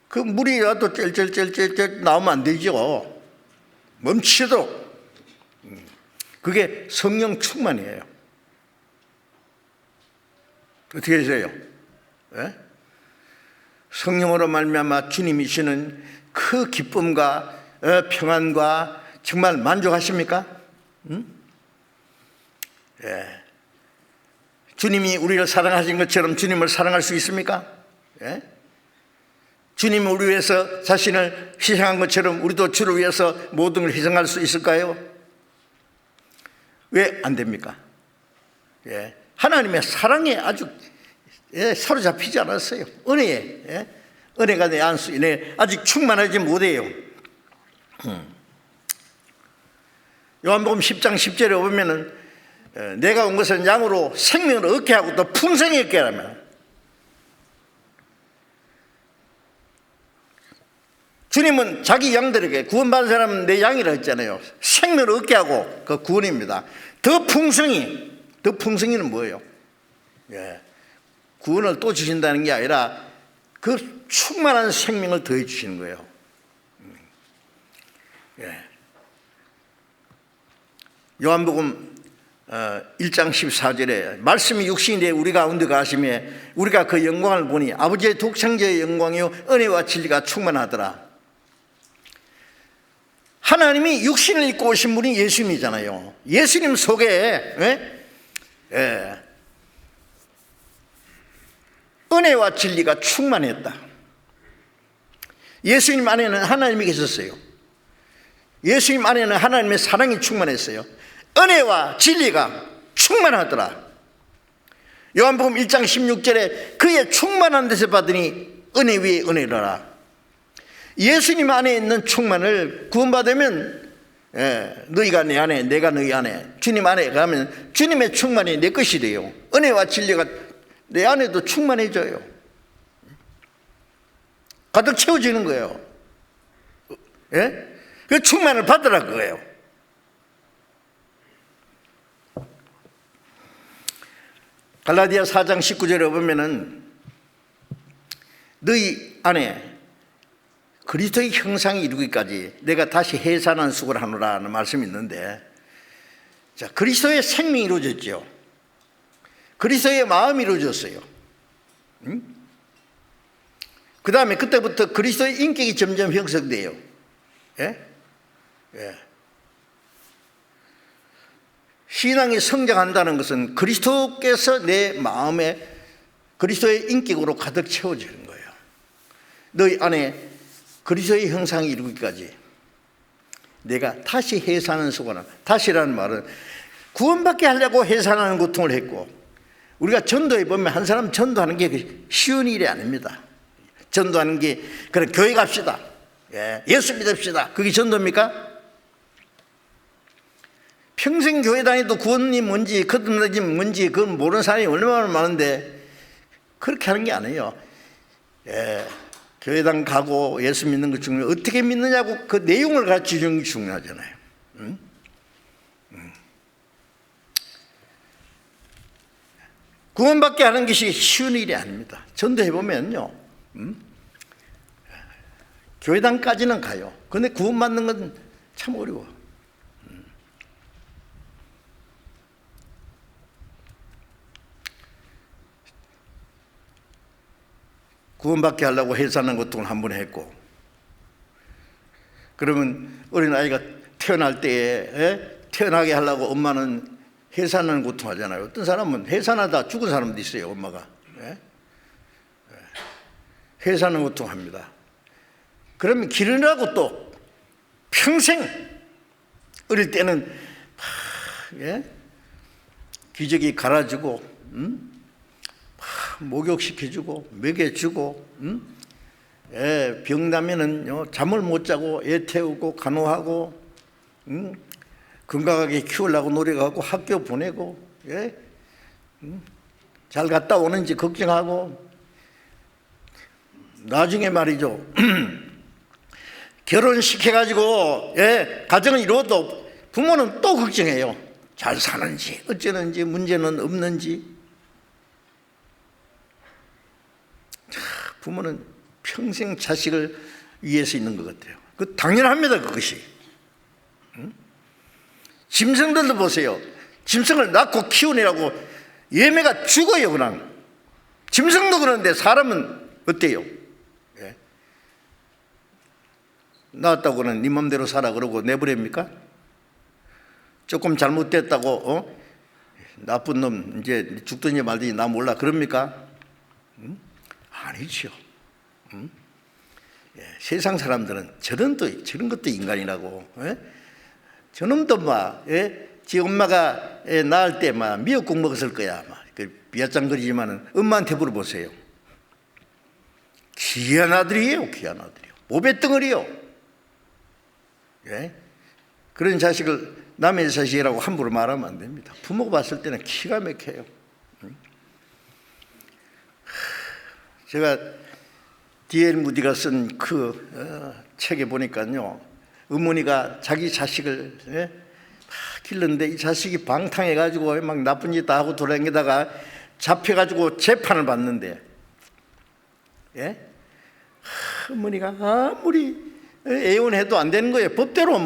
A: 그 물이라도 쩔쩔쩔쩔 나오면 안 되죠. 멈추도록. 그게 성령 충만이에요. 어떻게 되세요? 네? 성령으로 말미암아 주님이시는 그 기쁨과 평안과 정말 만족하십니까? 예. 주님이 우리를 사랑하신 것처럼 주님을 사랑할 수 있습니까? 예? 주님이 우리 위해서 자신을 희생한 것처럼 우리도 주를 위해서 모든 걸 희생할 수 있을까요? 왜 안 됩니까? 예. 하나님의 사랑에 아주 사로잡히지 않았어요. 은혜에. 은혜가 내 안수에 아직 충만하지 못해요. 요한복음 10장 10절에 보면은 내가 온 것은 양으로 생명을 얻게 하고 또 풍성히 얻게 하라며. 주님은 자기 양들에게 구원받은 사람은 내 양이라 했잖아요. 생명을 얻게 하고 그 구원입니다. 더 풍성히는 뭐예요? 예. 구원을 또 주신다는 게 아니라 그 충만한 생명을 더해 주시는 거예요. 예. 요한복음 1장 14절에 말씀이 육신이 되어 우리 가운데 가심에 우리가 그 영광을 보니 아버지의 독생자의 영광이요 은혜와 진리가 충만하더라. 하나님이 육신을 입고 오신 분이 예수님이잖아요. 예수님 속에 은혜와 진리가 충만했다. 예수님 안에는 하나님이 계셨어요. 예수님 안에는 하나님의 사랑이 충만했어요. 은혜와 진리가 충만하더라. 요한복음 1장 16절에 그의 충만한 데서 받으니 은혜 위에 은혜로라. 예수님 안에 있는 충만을 구원받으면 너희가 내 안에 내가 너희 안에 주님 안에 가면 주님의 충만이 내 것이 돼요. 은혜와 진리가 내 안에도 충만해져요. 가득 채워지는 거예요. 예? 그 충만을 받으라 그거예요. 갈라디아 4장 19절에 보면은 너희 안에 그리스도의 형상이 이루기까지 내가 다시 해산한 수고를 하노라는 말씀이 있는데, 자, 그리스도의 생명이 이루어졌죠. 그리스도의 마음이 이루어졌어요. 그 다음에 그때부터 그리스도의 인격이 점점 형성돼요. 예? 예. 신앙이 성장한다는 것은 그리스도께서 내 마음에 그리스도의 인격으로 가득 채워지는 거예요. 너희 안에 그리스도의 형상이 이루기까지 내가 다시 해산하는 수고는, 다시라는 말은 구원받게 하려고 해산하는 고통을 했고, 우리가 전도해 보면 한 사람 전도하는 게 쉬운 일이 아닙니다. 전도하는 게 그래 교회 갑시다, 예수 믿읍시다, 그게 전도입니까? 평생 교회 다니도 구원이 뭔지 거듭나지 뭔지 그건 모르는 사람이 얼마나 많은데 그렇게 하는 게 아니에요. 교회당 가고 예수 믿는 것 중에 어떻게 믿느냐고 그 내용을 가르치는 게 중요하잖아요. 구원받게 하는 것이 쉬운 일이 아닙니다. 전도해 보면요, 교회당까지는 가요. 그런데 구원받는 건 참 어려워. 구원받게 하려고 해산하는 고통을 한 번 했고, 그러면 어린아이가 태어날 때에 태어나게 하려고 엄마는 해산하는 고통 하잖아요. 어떤 사람은 해산하다 죽은 사람도 있어요. 엄마가 해산하는 고통 합니다. 그러면 기르라고 또 평생, 어릴 때는 기저귀 갈아주고 목욕시켜주고 먹여주고, 병 나면은 잠을 못 자고 애 태우고 간호하고, 건강하게 키우려고 노력하고 학교 보내고, 잘 갔다 오는지 걱정하고, 나중에 말이죠, 결혼시켜가지고 가정을 이루어도 부모는 또 걱정해요. 잘 사는지 어쩌는지 문제는 없는지. 부모는 평생 자식을 위해서 있는 것 같아요. 그 당연합니다. 그것이. 짐승들도 보세요. 짐승을 낳고 키우느라고 예매가 죽어요. 그냥 짐승도 그러는데 사람은 어때요? 낳았다고는 네 맘대로 살아 그러고 내버립니까? 조금 잘못됐다고 나쁜 놈 이제 죽든지 말든지 나 몰라 그럽니까? 아니죠. 세상 사람들은 저런 것도 인간이라고. 저놈도 지 엄마가 낳을 때 미역국 먹었을 거야. 비아짱거리지만은 엄마한테 물어보세요. 귀한 아들이에요. 귀한 아들이요. 모배덩어리요. 그런 자식을 남의 자식이라고 함부로 말하면 안 됩니다. 부모가 봤을 때는 기가 막혀요. 제가 D.L. 무디가 쓴 그 책에 보니까요, 어머니가 자기 자식을 길렀는데 이 자식이 방탕해가지고 막 나쁜 짓 다 하고 돌아다니다가 잡혀가지고 재판을 받는데, 어머니가 아무리 애원해도 안 되는 거예요. 법대로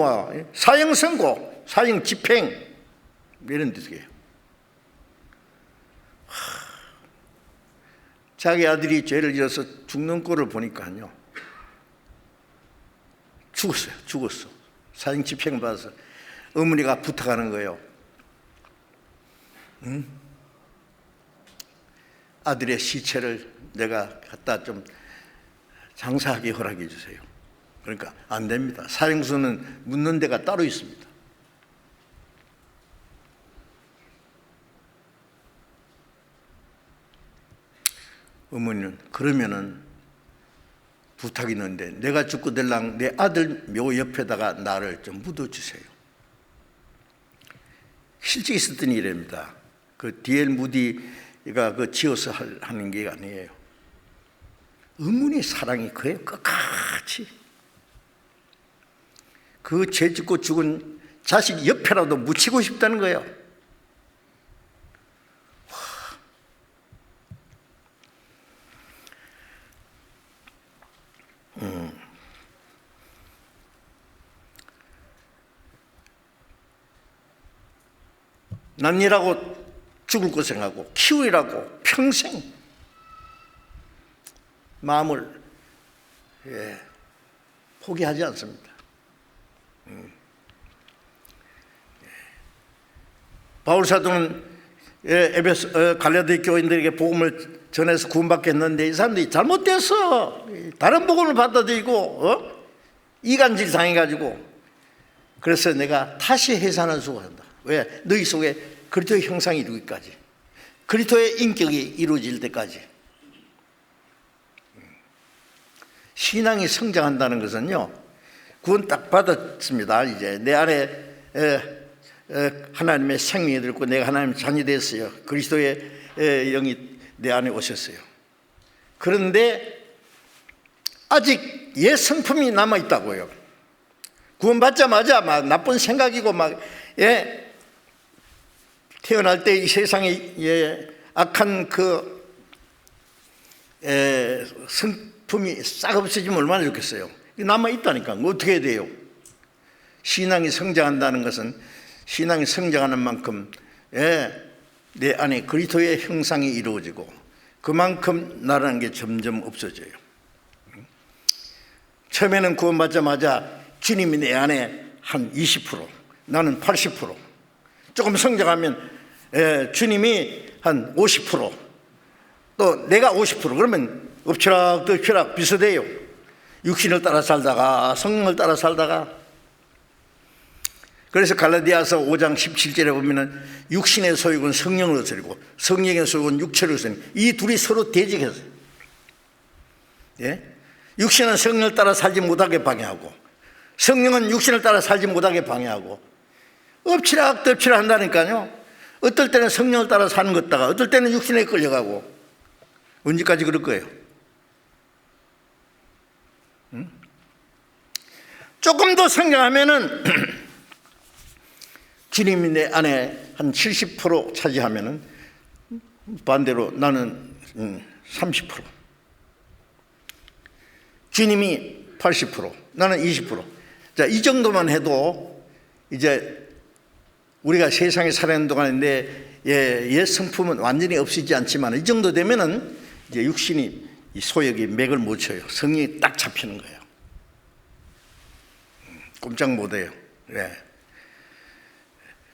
A: 사형 선고, 사형 집행 이런 뜻이에요. 자기 아들이 죄를 지어서 죽는 꼴을 보니까요, 죽었어. 사형 집행 받아서 어머니가 부탁하는 거예요. 아들의 시체를 내가 갖다 좀 장사하게 허락해 주세요. 그러니까 안 됩니다. 사형수는 묻는 데가 따로 있습니다. 어머니는 그러면은 부탁이 있는데 내가 죽고 될랑 내 아들 묘 옆에다가 나를 좀 묻어주세요. 실제 있었던 일입니다. 그 D.L. 무디가 그 지어서 하는 게 아니에요. 어머니의 사랑이 그예요. 끝까지. 그 죄 짓고 죽은 자식 옆에라도 묻히고 싶다는 거예요. 낳느라고 죽을 고생하고 키우라고 평생 마음을 포기하지 않습니다. 바울 사도는 에베소 갈라디아 교인들에게 복음을 전해서 구원받겠는데 이 사람들이 잘못돼서 다른 복음을 받아들이고 이간질 당해가지고, 그래서 내가 다시 해산을 수고한다. 왜? 너희 속에 그리스도의 형상이 이루기까지, 그리스도의 인격이 이루어질 때까지. 신앙이 성장한다는 것은요, 구원 딱 받았습니다. 이제 내 안에 하나님의 생명이 들고 내가 하나님의 자녀이 됐어요. 그리스도의 영이 내 안에 오셨어요. 그런데 아직 옛 성품이 남아있다고요. 구원받자마자 막 나쁜 생각이고 태어날 때 이 세상에 악한 그 성품이 싹 없어지면 얼마나 좋겠어요. 남아있다니까. 어떻게 해야 돼요? 신앙이 성장한다는 것은 신앙이 성장하는 만큼 내 안에 그리스도의 형상이 이루어지고 그만큼 나라는 게 점점 없어져요. 처음에는 구원받자마자 주님이 내 안에 한 20%, 나는 80%, 조금 성장하면 주님이 한 50%, 또 내가 50%, 그러면 엎치락뒤치락 비슷해요. 육신을 따라 살다가 성령을 따라 살다가. 그래서 갈라디아서 5장 17절에 보면은 육신의 소욕은 성령을 얻으리고 성령의 소욕은 육체를 얻으리고 이 둘이 서로 대적해서 육신은 성령을 따라 살지 못하게 방해하고 성령은 육신을 따라 살지 못하게 방해하고 엎치락뒤치락 한다니까요. 어떨 때는 성령을 따라 사는 것 같다가 어떨 때는 육신에 끌려가고. 언제까지 그럴 거예요? 조금 더 성장하면은 주님이 내 안에 한 70% 차지하면은 반대로 나는 30%, 주님이 80%, 나는 20%. 자, 이 정도만 해도 이제 우리가 세상에 살아있는 동안인데 옛 성품은 완전히 없어지지 않지만 이 정도 되면은 이제 육신이 이 소역이 맥을 못 쳐요. 성령이 딱 잡히는 거예요. 꼼짝 못해요. 네.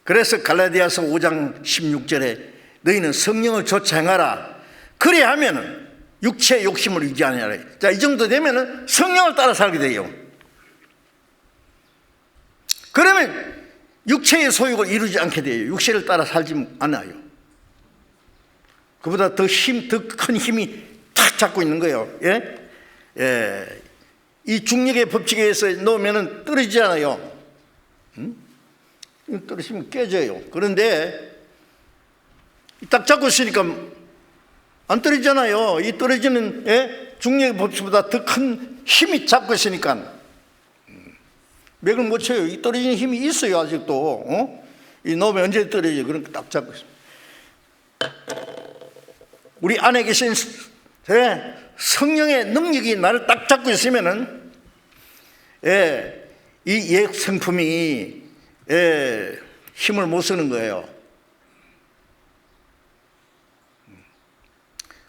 A: 그래서 갈라디아서 5장 16절에 너희는 성령을 좇아 행하라. 그래 하면은 육체의 욕심을 유지하느라. 자, 이 정도 되면은 성령을 따라 살게 돼요. 그러면 육체의 소욕을 이루지 않게 돼요. 육체를 따라 살지 않아요. 그보다 더 큰 힘이 탁 잡고 있는 거예요. 예? 예. 이 중력의 법칙에 의해서 놓으면 떨어지잖아요. 떨어지면 깨져요. 그런데 딱 잡고 있으니까 안 떨어지잖아요. 이 떨어지는 중력의 법칙보다 더 큰 힘이 잡고 있으니까 맥을 못 쳐요. 이 떨어지는 힘이 있어요. 아직도. 이 놓으면 언제 떨어져요. 그러니까 딱 잡고 있습니다. 우리 안에 계신 성령의 능력이 나를 딱 잡고 있으면은 이 옛 성품이 힘을 못 쓰는 거예요.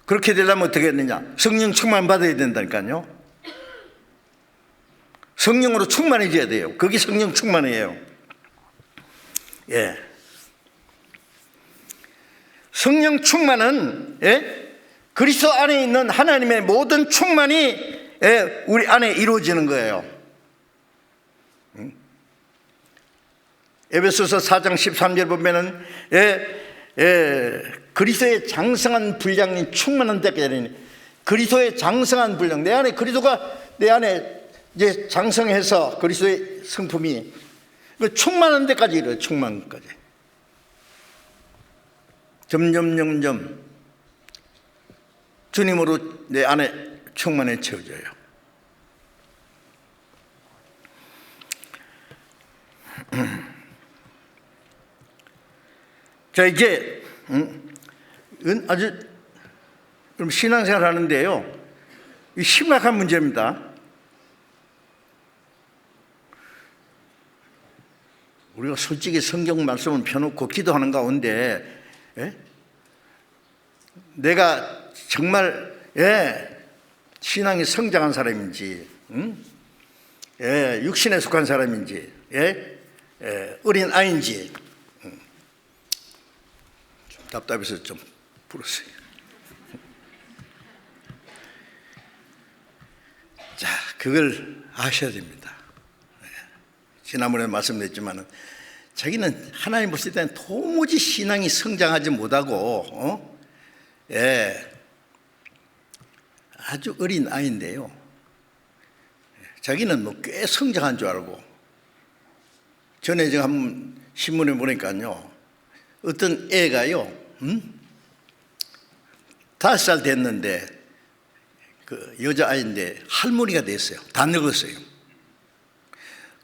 A: 그렇게 되려면 어떻게 했느냐? 성령 충만 받아야 된다니까요. 성령으로 충만해져야 돼요. 그게 성령 충만이에요. 예. 성령 충만은 그리스도 안에 있는 하나님의 모든 충만이 우리 안에 이루어지는 거예요. 에베소서 4장 13절 보면은 그리스도의 장성한 분량이 충만한 데까지, 그리스도의 장성한 분량, 내 안에 그리스도가 내 안에 이제 장성해서 그리스도의 성품이 충만한 데까지 이래요. 충만까지 점점 주님으로 내 안에 충만해 채워져요. 자, 이제 아주 신앙생활 하는데요, 심각한 문제입니다. 우리가 솔직히 성경 말씀을 펴놓고 기도하는 가운데 내가 정말 신앙이 성장한 사람인지, 육신에 속한 사람인지, 어린 아이인지 좀 답답해서 좀 풀었어요. 자, 그걸 아셔야 됩니다. 지난번에 말씀드렸지만은 자기는 하나님 보실 때는 도무지 신앙이 성장하지 못하고 아주 어린 아이인데요, 자기는 뭐 꽤 성장한 줄 알고, 전에 제가 한번 신문에 보니까요, 어떤 애가요 5살 됐는데 그 여자아이인데 할머니가 됐어요. 다 늙었어요.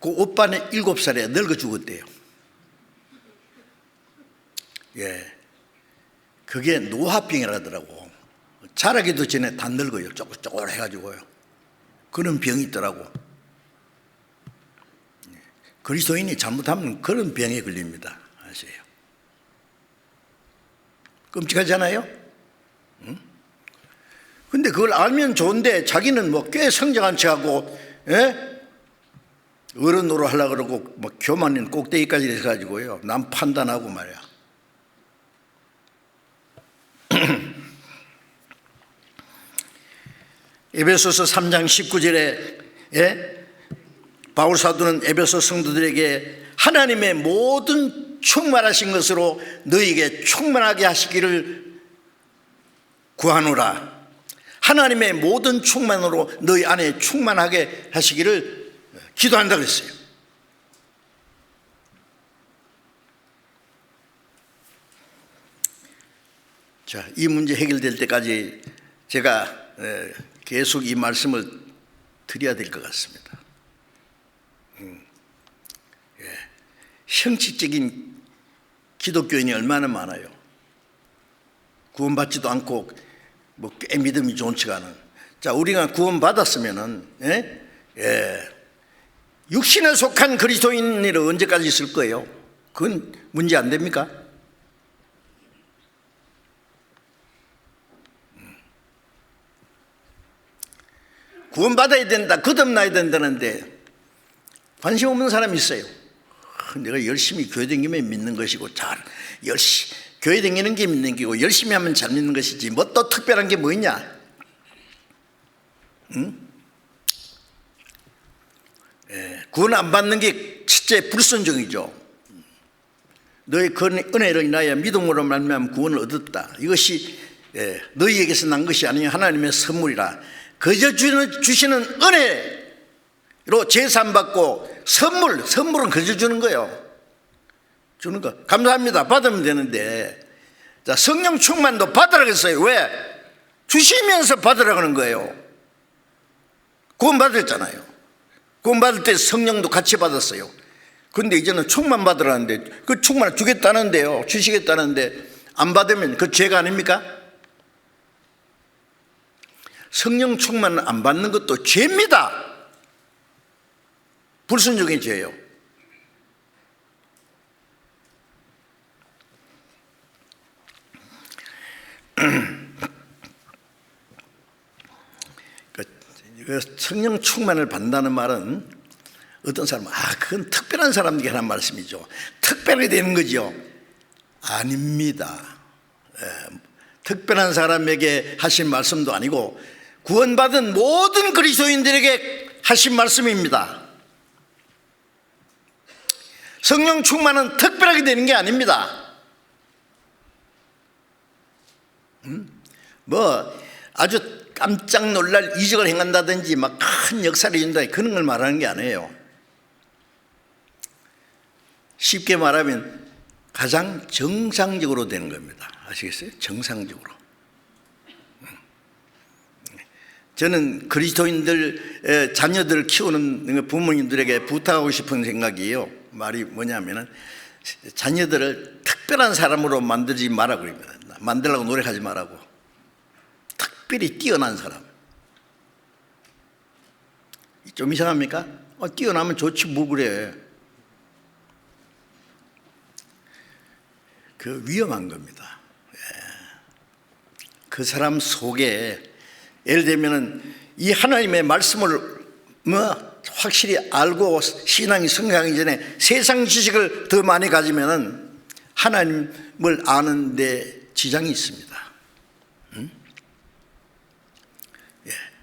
A: 그 오빠는 7살에 늙어 죽었대요. 그게 노화병이라더라고. 자라기도 전에 다 늙어요. 쪼글쪼글 해가지고요. 그런 병이 있더라고. 그리스도인이 잘못하면 그런 병에 걸립니다. 아세요? 끔찍하잖아요? 근데 그걸 알면 좋은데 자기는 뭐 꽤 성장한 척하고 어른 노릇 하려고 그러고 뭐 교만인 꼭대기까지 해가지고요, 남 판단하고 말이야. 에베소서 3장 19절에 바울 사도는 에베소 성도들에게 하나님의 모든 충만하신 것으로 너희에게 충만하게 하시기를 구하노라. 하나님의 모든 충만으로 너희 안에 충만하게 하시기를 기도한다고 했어요. 자, 이 문제 해결될 때까지 제가 계속 이 말씀을 드려야 될 것 같습니다. 형식적인 기독교인이 얼마나 많아요. 구원받지도 않고 꽤 믿음이 좋지가 않은. 자, 우리가 구원받았으면은 육신에 속한 그리스도인이 언제까지 있을 거예요? 그건 문제 안 됩니까? 구원받아야 된다, 거듭나야 된다는데 관심 없는 사람이 있어요. 내가 열심히 교회 다니면 믿는 것이고, 열심히 교회 다니는 게 믿는 게고, 열심히 하면 잘 믿는 것이지 뭐 또 특별한 게 뭐 있냐? 구원 안 받는 게 실제 불순종이죠. 너의 은혜로 인하여 믿음으로 말미암아 구원을 얻었다. 이것이 너희에게서 난 것이 아니요 하나님의 선물이라. 그저 주시는 은혜로 제사받고 선물은 그저 주는 거예요. 주는 거 감사합니다 받으면 되는데, 자, 성령 충만도 받으라고 했어요. 왜? 주시면서 받으라고 하는 거예요. 구원 받았잖아요. 구원 받을 때 성령도 같이 받았어요. 근데 이제는 충만 받으라는데, 그 충만을 주겠다는데요, 주시겠다는데 안 받으면 그 죄가 아닙니까? 성령 충만을 안 받는 것도 죄입니다. 불순종의 죄예요. 성령 충만을 받는다는 말은 어떤 사람은 그건 특별한 사람에게 하는 말씀이죠. 특별하게 되는 거죠. 아닙니다. 특별한 사람에게 하신 말씀도 아니고 구원받은 모든 그리스도인들에게 하신 말씀입니다. 성령 충만은 특별하게 되는 게 아닙니다. 아주 깜짝 놀랄 이적을 행한다든지 막 큰 역사를 이룬다, 그런 걸 말하는 게 아니에요. 쉽게 말하면 가장 정상적으로 되는 겁니다. 아시겠어요? 정상적으로. 저는 그리스도인들 자녀들을 키우는 부모님들에게 부탁하고 싶은 생각이에요. 말이 뭐냐면은 자녀들을 특별한 사람으로 만들지 말라고 그럽니다. 만들려고 노력하지 말라고. 특별히 뛰어난 사람. 좀 이상합니까? 뛰어나면 좋지 뭐 그래. 그 위험한 겁니다. 그 사람 속에 예를 들면은 이 하나님의 말씀을 확실히 알고 신앙이 성장하기 전에 세상 지식을 더 많이 가지면은 하나님을 아는 데 지장이 있습니다.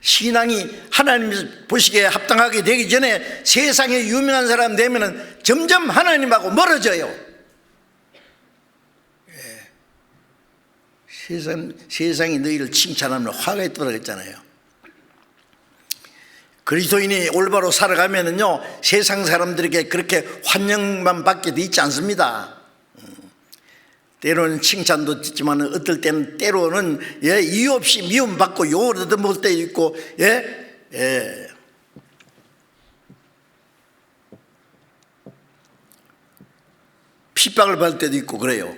A: 신앙이 하나님 보시기에 합당하게 되기 전에 세상에 유명한 사람 되면은 점점 하나님하고 멀어져요. 세상이 너희를 칭찬하면 화가 있더라 했잖아요. 그리스도인이 올바로 살아가면은요, 세상 사람들에게 그렇게 환영만 받게 돼 있지 않습니다. 때로는 칭찬도 듣지만 어떨 때는 때로는 이유 없이 미움받고 욕을 얻어먹을 때도 있고, 핍박을 받을 때도 있고 그래요.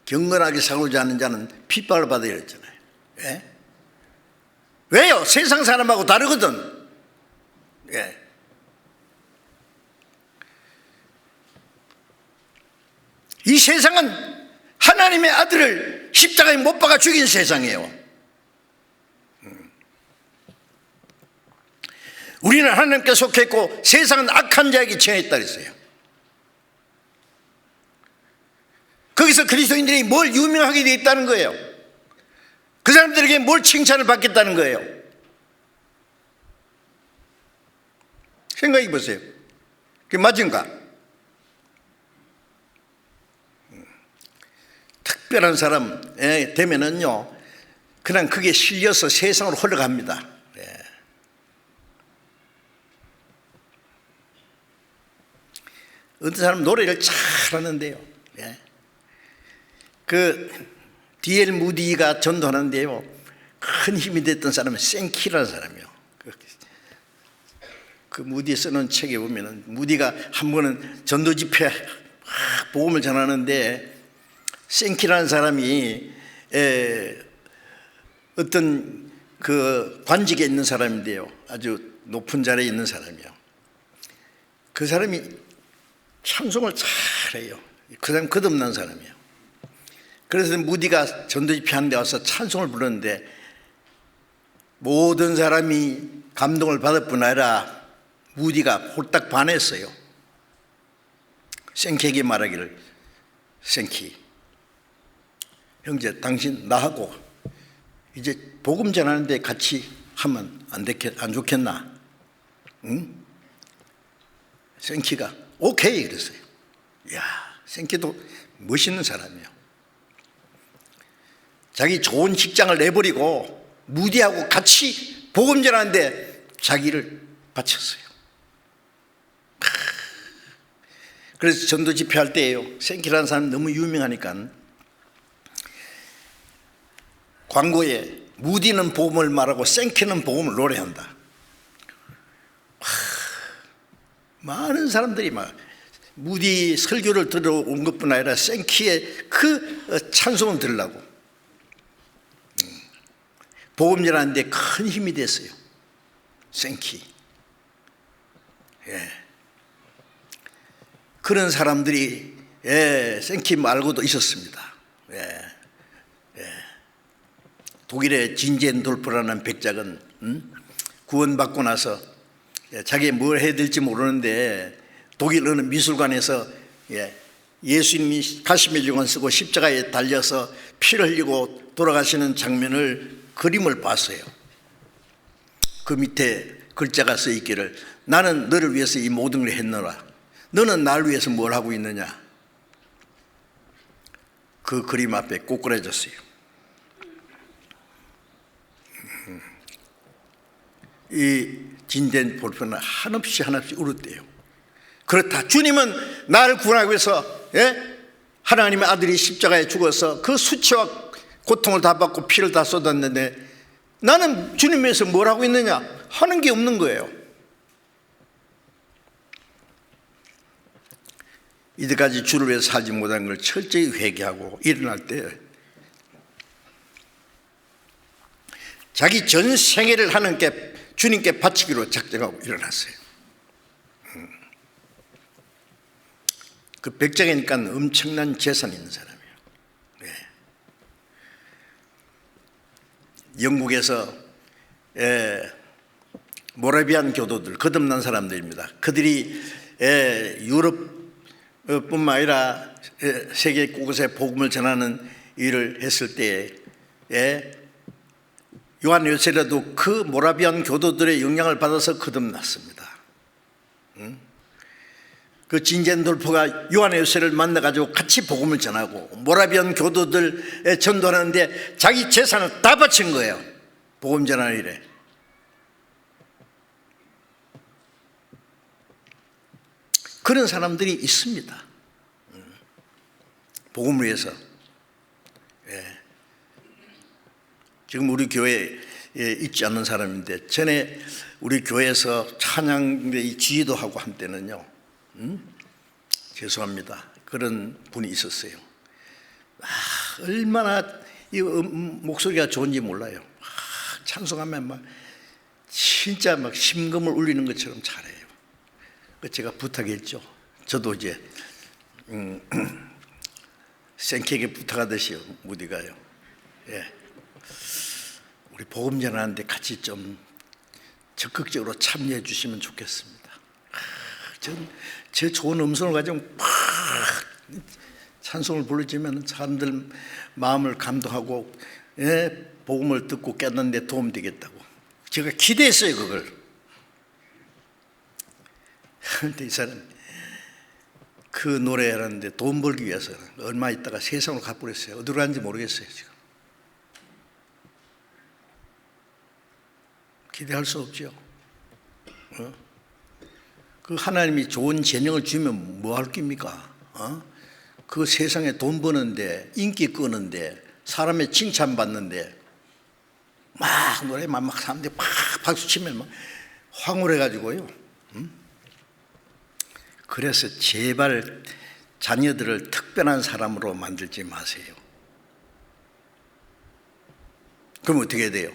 A: 경건하게 살고자 하는 자는 핍박을 받아야 했잖아요. 왜요? 세상 사람하고 다르거든. 이 세상은 하나님의 아들을 십자가에 못 박아 죽인 세상이에요. 우리는 하나님께 속했고 세상은 악한 자에게 처했다 그랬어요. 거기서 그리스도인들이 뭘 유명하게 되어 있다는 거예요. 그 사람들에게 뭘 칭찬을 받겠다는 거예요. 생각해 보세요. 그게 맞은가? 특별한 사람 되면은요, 그냥 그게 실려서 세상으로 흘러갑니다. 어떤 사람은 노래를 잘하는데요, 그 D.L. 무디가 전도하는데요, 큰 힘이 됐던 사람은 생키라는 사람이요. 그 무디 쓰는 책에 보면은 무디가 한 번은 전도 집회 막 복음을 전하는데 생키라는 사람이 어떤 그 관직에 있는 사람인데요, 아주 높은 자리에 있는 사람이요. 그 사람이 찬송을 잘해요. 그 사람 거듭난 사람이에요. 그래서 무디가 전도집회하는 데 와서 찬송을 부르는데 모든 사람이 감동을 받을 뿐 아니라 무디가 홀딱 반했어요. 생키에게 말하기를, 생키, 형제, 당신 나하고 이제 복음 전하는데 같이 하면 안 좋겠나? 응? 생키가 오케이 그랬어요. 이야, 생키도 멋있는 사람이에요. 자기 좋은 직장을 내버리고 무디하고 같이 복음 전하는데 자기를 바쳤어요. 그래서 전도 집회할 때예요, 생키라는 사람이 너무 유명하니까 광고에 무디는 복음을 말하고 생키는 복음을 노래한다. 많은 사람들이 막 무디 설교를 들어온 것뿐 아니라 생키의 그 찬송을 들으려고 복음 전하는데 큰 힘이 됐어요. 생키. 예. 그런 사람들이 생키 말고도 있었습니다. 독일의 진젠돌프라는 백작은 구원받고 나서 자기 뭘 해야 될지 모르는데 독일 어느 미술관에서 예수님이 가시멜리곤 쓰고 십자가에 달려서 피를 흘리고 돌아가시는 장면을 그림을 봤어요. 그 밑에 글자가 써 있기를, 나는 너를 위해서 이 모든 걸 했노라. 너는 나를 위해서 뭘 하고 있느냐? 그 그림 앞에 꼬꾸라졌어요. 이 진젠 볼펜은 한없이 울었대요. 그렇다, 주님은 나를 구원하기 위해서 하나님의 아들이 십자가에 죽어서 그 수치와 고통을 다 받고 피를 다 쏟았는데 나는 주님 위해서 뭘 하고 있느냐? 하는 게 없는 거예요. 이때까지 주를 위해서 살지 못한 걸 철저히 회개하고 일어날 때 자기 전 생애를 하나님께, 주님께 바치기로 작정하고 일어났어요. 그 백작이니까 엄청난 재산이 있는 사람이에요. 영국에서 모라비안 교도들, 거듭난 사람들입니다. 그들이 유럽뿐만 아니라 세계 곳곳에 복음을 전하는 일을 했을 때에 요한 요셉도 그 모라비안 교도들의 영향을 받아서 거듭났습니다. 그 진젠돌프가 요한 요셉을 만나가지고 같이 복음을 전하고 모라비안 교도들 전도하는데 자기 재산을 다 바친 거예요. 복음 전하는 일에. 그런 사람들이 있습니다. 복음을 위해서. 지금 우리 교회에 있지 않는 사람인데 전에 우리 교회에서 찬양의 지휘도하고 한때는요, 죄송합니다, 그런 분이 있었어요. 얼마나 이 목소리가 좋은지 몰라요. 찬송하면 막 진짜 막 심금을 울리는 것처럼 잘해요. 제가 부탁했죠. 저도 이제 생키에게 부탁하듯이 무디가요, 우리 복음 전하는데 같이 좀 적극적으로 참여해 주시면 좋겠습니다. 제 좋은 음성을 가지고 막 찬송을 부르지면 사람들 마음을 감동하고 복음을 듣고 깨닫는 데 도움 되겠다고 제가 기대했어요, 그걸. 그런데 이 사람 그 노래하는데 돈 벌기 위해서 얼마 있다가 세상으로 가버렸어요. 어디로 갔는지 모르겠어요, 지금. 기대할 수 없죠. 그 하나님이 좋은 재능을 주면 뭐 할 겁니까? 그 세상에 돈 버는데, 인기 끄는데, 사람의 칭찬받는데 막 노래만 막 사람들이 막 박수 치면 막 황홀해가지고요. 그래서 제발 자녀들을 특별한 사람으로 만들지 마세요. 그럼 어떻게 돼요?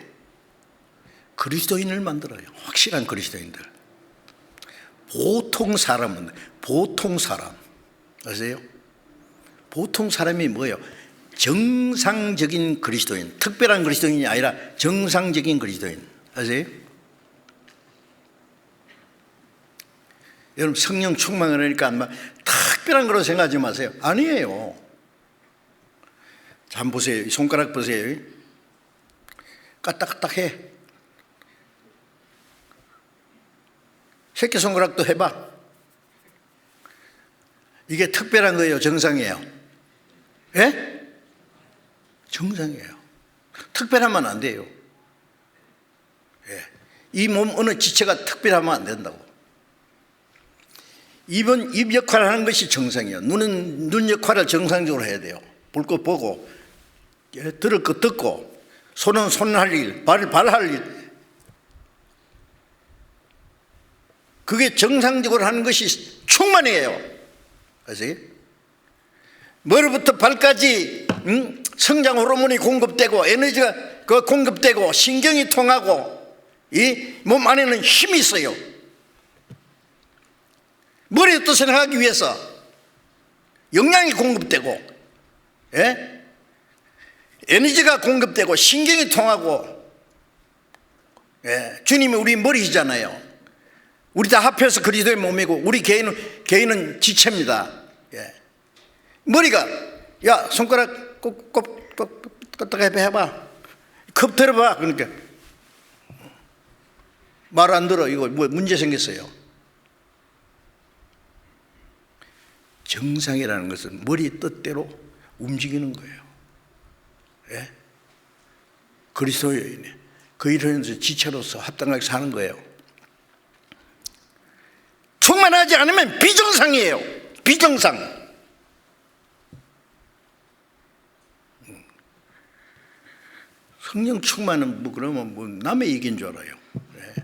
A: 그리스도인을 만들어요. 확실한 그리스도인들. 보통 사람은, 보통 사람 아세요? 보통 사람이 뭐예요? 정상적인 그리스도인, 특별한 그리스도인이 아니라 정상적인 그리스도인 아세요? 여러분 성령 충만을 하니까 막 특별한 거로 생각하지 마세요. 아니에요. 자, 한번 보세요. 이 손가락 보세요. 까딱까딱해. 새끼손가락도 해봐. 이게 특별한 거예요? 정상이에요? 예? 정상이에요. 특별하면 안 돼요. 예. 이 몸 어느 지체가 특별하면 안 된다고. 입은 입 역할을 하는 것이 정상이에요. 눈은 눈 역할을 정상적으로 해야 돼요. 볼 것 보고, 들을 것 듣고, 손은 손 할 일, 발은 발 할 일. 그게 정상적으로 하는 것이 충만이에요. 아세요? 머리부터 발까지 성장 호르몬이 공급되고 에너지가 공급되고 신경이 통하고 이 몸 안에는 힘이 있어요. 머리의 뜻을 행하기 위해서 영양이 공급되고, 예? 에너지가 공급되고 신경이 통하고, 예? 주님이 우리 머리이잖아요. 우리 다 합해서 그리스도의 몸이고 우리 개인은 지체입니다. 예. 머리가 야 손가락 꼭 해봐. 컵 들어봐. 그러니까 말 안 들어. 이거 뭐 문제 생겼어요. 정상이라는 것은 머리 뜻대로 움직이는 거예요. 예? 그리스도인이 그 일을 지체로서 합당하게 사는 거예요. 충만하지 않으면 비정상이에요. 비정상. 성령 충만은 뭐 그러면 뭐 남의 얘기인 줄 알아요. 네.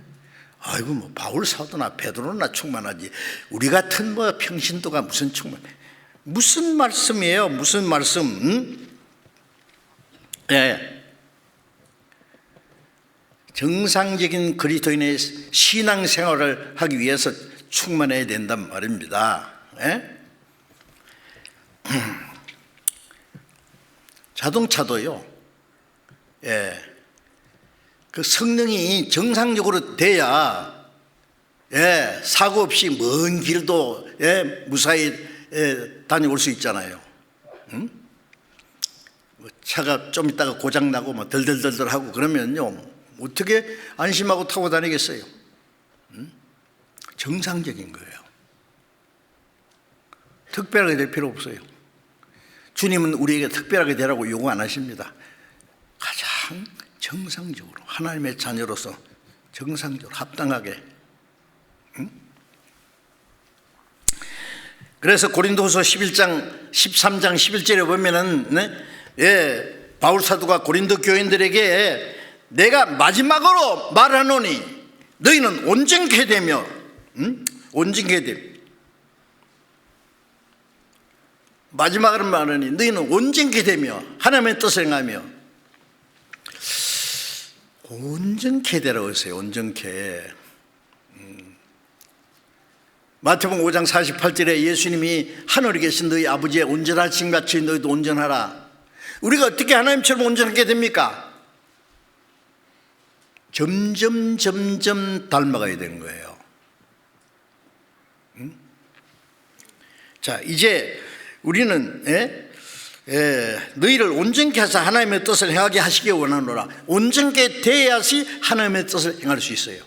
A: 아이고 뭐 바울 사도나 베드로나 충만하지. 우리 같은 뭐 평신도가 무슨 충만해? 무슨 말씀이에요? 무슨 말씀? 네. 정상적인 그리스도인의 신앙생활을 하기 위해서 충만해야 된단 말입니다. 예? 자동차도요. 예. 그 성능이 정상적으로 돼야 예, 사고 없이 먼 길도 예, 무사히 다녀올 수 있잖아요. 응? 뭐 차가 좀 있다가 고장 나고 뭐 덜덜덜덜 하고 그러면요 어떻게 안심하고 타고 다니겠어요? 정상적인 거예요. 특별하게 될 필요 없어요. 주님은 우리에게 특별하게 되라고 요구 안 하십니다. 가장 정상적으로 하나님의 자녀로서 정상적으로 합당하게. 그래서 고린도후서 11장 13장 11절에 보면은 네? 예, 바울 사도가 고린도 교인들에게 내가 마지막으로 말하노니 너희는 온전케 되며 온전케 되며 마지막으로 말하니 너희는 온전케 되며 하나님의 뜻을 행하며 온전케 되라고 했어요. 온전케. 마태복음 5장 48절에 예수님이 하늘에 계신 너희 아버지의 온전하신 같이 너희도 온전하라. 우리가 어떻게 하나님처럼 온전하게 됩니까? 점점 닮아가야 되는 거예요. 자, 이제 우리는 너희를 온전케 하사 하나님의 뜻을 행하게 하시기 원하노라. 온전케 되어야지 하나님의 뜻을 행할 수 있어요.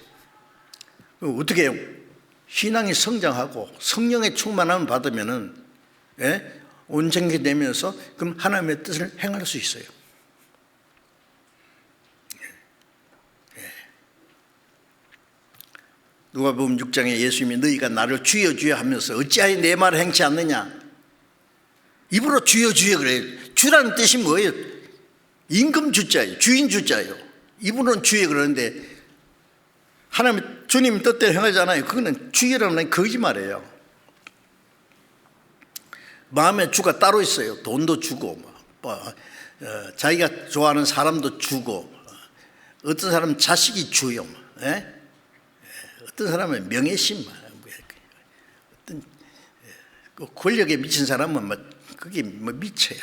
A: 어떻게 해요? 신앙이 성장하고 성령의 충만함을 받으면은 온전케 되면서 그럼 하나님의 뜻을 행할 수 있어요. 누가복음 6장에 예수님이 너희가 나를 주여 주여 하면서 어찌하여 내 말을 행치 않느냐. 입으로 주여 주여 그래요. 주라는 뜻이 뭐예요? 임금 주자예요. 주인 주자예요. 입으로는 주여 그러는데 하나님 주님 뜻대로 행하잖아요. 그거는 주여라는 거짓말이에요. 마음의 주가 따로 있어요. 돈도 주고 자기가 좋아하는 사람도 주고 어떤 사람은 자식이 주요. 어떤 사람은 명예심, 어떤 권력에 미친 사람은 그게 미쳐요.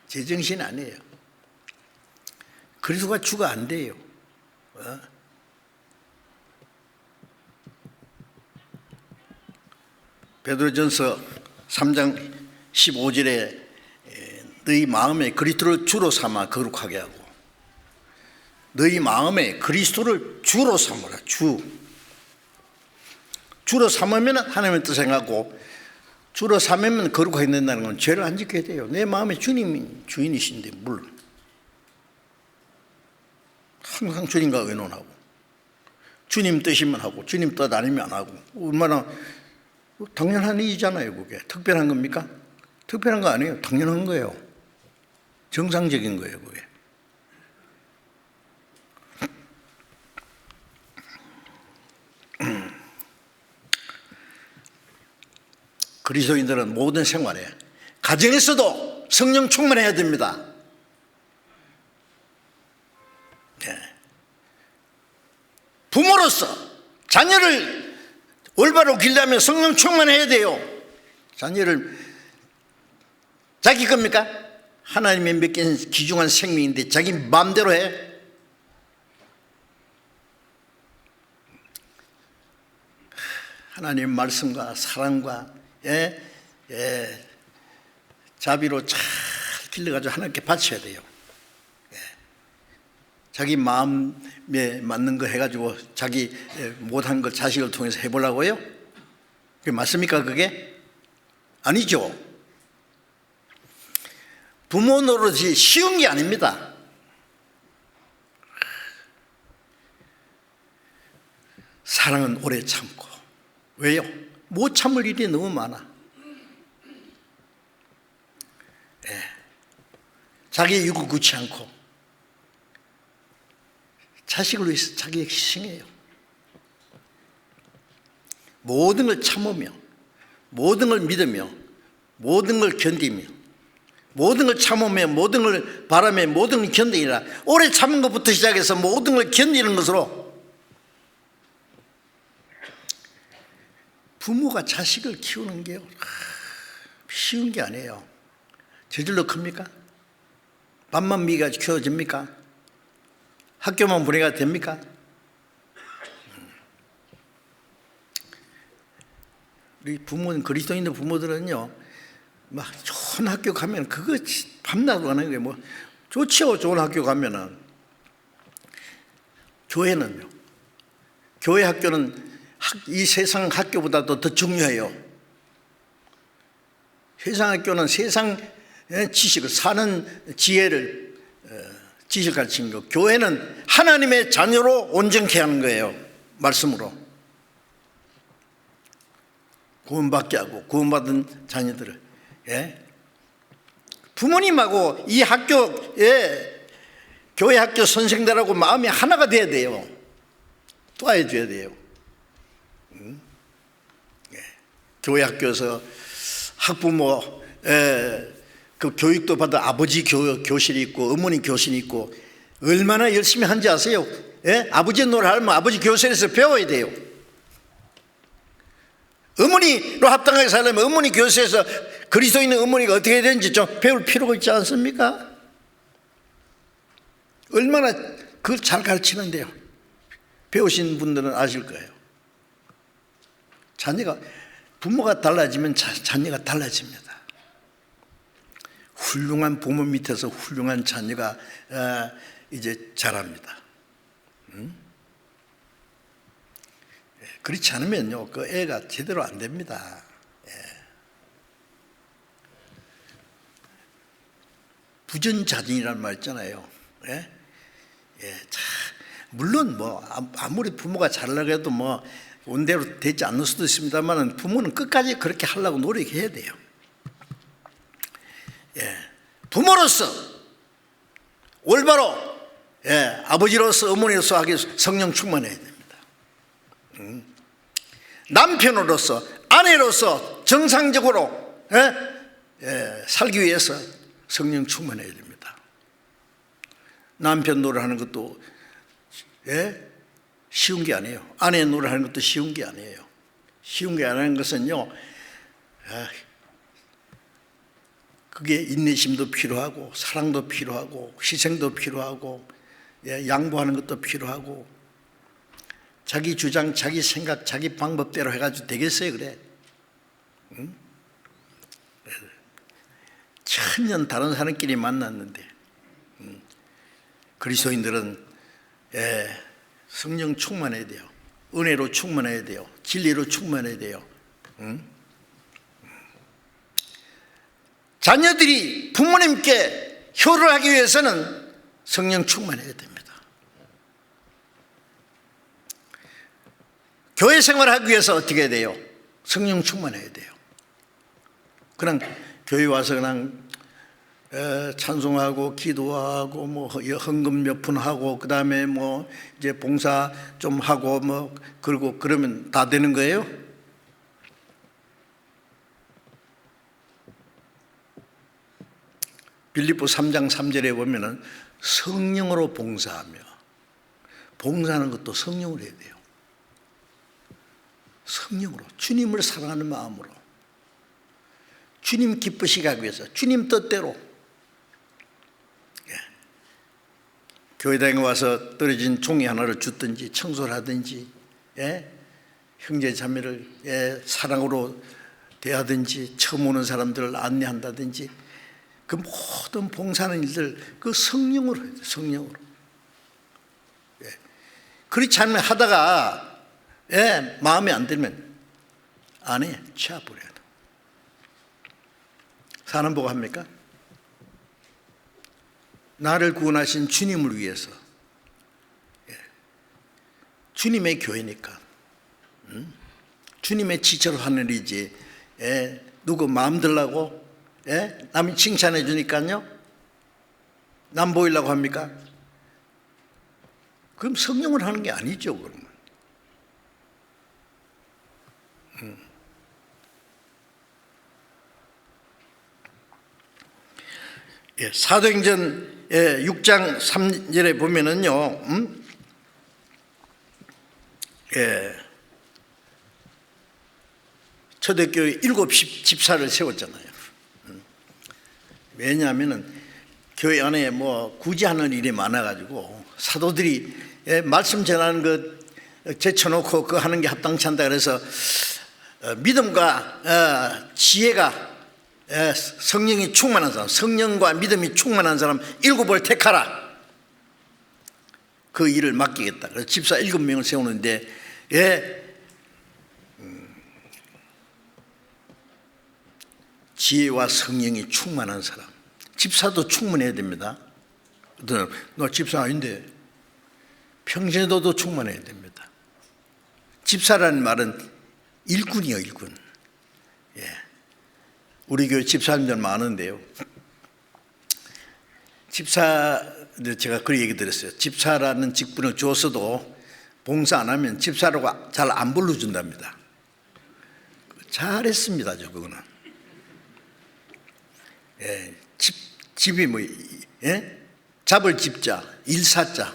A: 제정신 아니에요. 그리스도가 주가 안 돼요. 베드로전서 3장 15절에 너희 마음에 그리스도를 주로 삼아 거룩하게 하고 너희 마음에 그리스도를 주로 삼으라. 주로 삼으면 하나님의 뜻을 행하고 주로 삼으면 거룩하게 된다는 건 죄를 안 짓게 돼요. 내 마음에 주님이 주인이신데 물론 항상 주님과 의논하고 주님 뜻이면 하고 주님 뜻 아니면 안 하고 얼마나 당연한 일이잖아요. 그게 특별한 겁니까? 특별한 거 아니에요. 당연한 거예요. 정상적인 거예요. 그게. 그리스도인들은 모든 생활에 가정에서도 성령 충만해야 됩니다. 부모로서 자녀를 올바로 길려면 성령 충만해야 돼요. 자녀를 자기 겁니까? 하나님의 맡긴 귀중한 생명인데 자기 마음대로 해? 하나님의 말씀과 사랑과 자비로 잘 길러가지고 하나님께 바쳐야 돼요. 자기 마음에 맞는 거 해가지고 자기 못한 걸 자식을 통해서 해보려고요? 그게 맞습니까 그게? 아니죠. 부모 노릇이 쉬운 게 아닙니다. 사랑은 오래 참고. 왜요? 못 참을 일이 너무 많아. 자기의 육을 굳지 않고 자식을 위해서 자기의 희생해요. 모든 걸 참으며 모든 걸 믿으며 모든 걸 견디며 모든 걸 참으며 모든 걸 바라며 모든 걸 견디라. 오래 참은 것부터 시작해서 모든 걸 견디는 것으로 부모가 자식을 키우는 게요 쉬운 게 아니에요. 저절로 큽니까? 밥만 미가 키워집니까? 학교만 보내가 됩니까? 우리 부모는 그리스도인들 부모들은요 막 좋은 학교 가면 그거 밤낮 하는 게 뭐 좋지요. 좋은 학교 가면은. 교회는요, 교회 학교는 이 세상 학교보다도 더 중요해요. 세상 학교는 세상 지식을 사는 지혜를 지식을 가르치는 거. 교회는 하나님의 자녀로 온전케 하는 거예요. 말씀으로 구원받게 하고 구원받은 자녀들을 부모님하고 이 학교에 교회 학교 선생들하고 마음이 하나가 돼야 돼요. 도와줘야 돼요. 교회 학교에서 학부모 그 교육도 받아 아버지 교실이 있고 어머니 교실이 있고 얼마나 열심히 한지 아세요? 아버지 노릇하면 아버지 교실에서 배워야 돼요. 어머니로 합당하게 살려면 어머니 교실에서 그리스도인의 어머니가 어떻게 해야 되는지 좀 배울 필요가 있지 않습니까? 얼마나 그걸 잘 가르치는데요. 배우신 분들은 아실 거예요. 자녀가 부모가 달라지면 자녀가 달라집니다. 훌륭한 부모 밑에서 훌륭한 자녀가 이제 자랍니다. 그렇지 않으면요, 그 애가 제대로 안 됩니다. 부전자진이라는 말 있잖아요. 물론 뭐 아무리 부모가 잘하려고 해도 뭐 원대로 되지 않을 수도 있습니다만 부모는 끝까지 그렇게 하려고 노력해야 돼요. 부모로서 올바로 아버지로서 어머니로서 하기 위해서 성령 충만해야 됩니다. 남편으로서 아내로서 정상적으로 살기 위해서 성령 충만해야 됩니다. 남편 노릇하는 것도 쉬운 게 아니에요. 아내 노릇하는 것도 쉬운 게 아니에요. 쉬운 게 아닌 것은요, 그게 인내심도 필요하고 사랑도 필요하고 희생도 필요하고 양보하는 것도 필요하고 자기 주장, 자기 생각, 자기 방법대로 해가지고 되겠어요? 그래? 응? 천년 다른 사람끼리 만났는데 그리스도인들은 성령 충만해야 돼요. 은혜로 충만해야 돼요. 진리로 충만해야 돼요. 응? 자녀들이 부모님께 효를 하기 위해서는 성령 충만해야 됩니다. 교회 생활을 하기 위해서 어떻게 해야 돼요? 성령 충만해야 돼요. 그냥 교회 와서 그냥 찬송하고 기도하고 뭐 헌금 몇 푼 하고 그다음에 뭐 이제 봉사 좀 하고 뭐 그러고 그러면 다 되는 거예요? 빌립보 3장 3절에 보면은 성령으로 봉사하며, 봉사하는 것도 성령으로 해야 돼요. 성령으로, 주님을 사랑하는 마음으로, 주님 기쁘시게 하기 위해서, 주님 뜻대로. 교회당에 와서 떨어진 종이 하나를 줬든지 청소를 하든지 형제 자매를 사랑으로 대하든지 처음 오는 사람들을 안내한다든지 그 모든 봉사하는 일들 그 성령으로 해야 돼요. 성령으로. 그렇지 않으면 하다가 마음에 안 들면 안 해. 치워버려야 돼. 사는 보고 합니까? 나를 구원하신 주님을 위해서, 주님의 교회니까, 주님의 지체로 하는 일이지 누구 마음 들라고 남이 칭찬해 주니까요 남 보이려고 합니까? 그럼 성령을 하는 게 아니죠. 그러면 사도행전 6장 3절에 보면은요, 초대교회 7 집사를 세웠잖아요. 왜냐하면은 교회 안에 뭐 굳이 하는 일이 많아가지고 사도들이 말씀 전하는 것 제쳐놓고 그거 하는 게 합당치 않다 그래서 믿음과 지혜가 성령이 충만한 사람, 성령과 믿음이 충만한 사람 7을 택하라. 그 일을 맡기겠다. 그래서 집사 7명을 세우는데 지혜와 성령이 충만한 사람. 집사도 충만해야 됩니다. 너 집사 아닌데 평신도도 충만해야 됩니다. 집사라는 말은 일꾼이요, 일꾼. 우리 교회 집사님들 많은데요. 제가 그 얘기 들었어요. 집사라는 직분을 줬어도 봉사 안 하면 집사라고 잘 안 불러준답니다. 잘했습니다, 저 그거는. 집이 뭐, 잡을 집자, 일사자,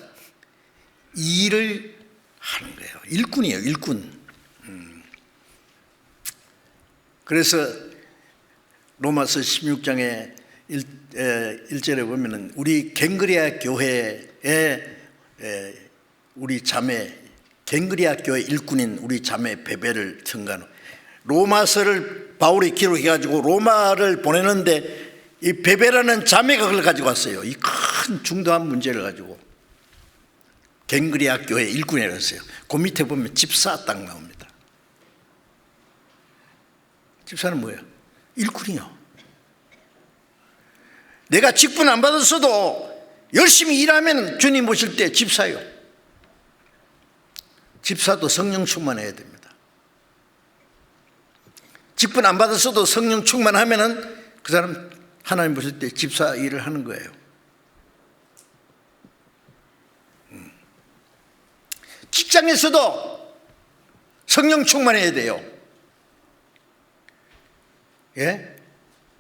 A: 일을 하는 거예요. 일꾼이에요, 일꾼. 그래서 로마서 16장에 1절에 보면은 우리 갱그리아 교회에 우리 자매 갱그리아 교회 일꾼인 우리 자매 베베를 청간 로마서를 바울이 기록해가지고 로마를 보내는데 이 베베라는 자매가 그걸 가지고 왔어요. 이 큰 중대한 문제를 가지고 갱그리아 교회 일꾼이라고 했어요. 그 밑에 보면 집사 딱 나옵니다. 집사는 뭐예요? 일꾼이요. 내가 직분 안 받았어도 열심히 일하면 주님 모실 때 집사요. 집사도 성령 충만해야 됩니다. 직분 안 받았어도 성령 충만하면은 그 사람 하나님 보실 때 집사 일을 하는 거예요. 직장에서도 성령 충만해야 돼요.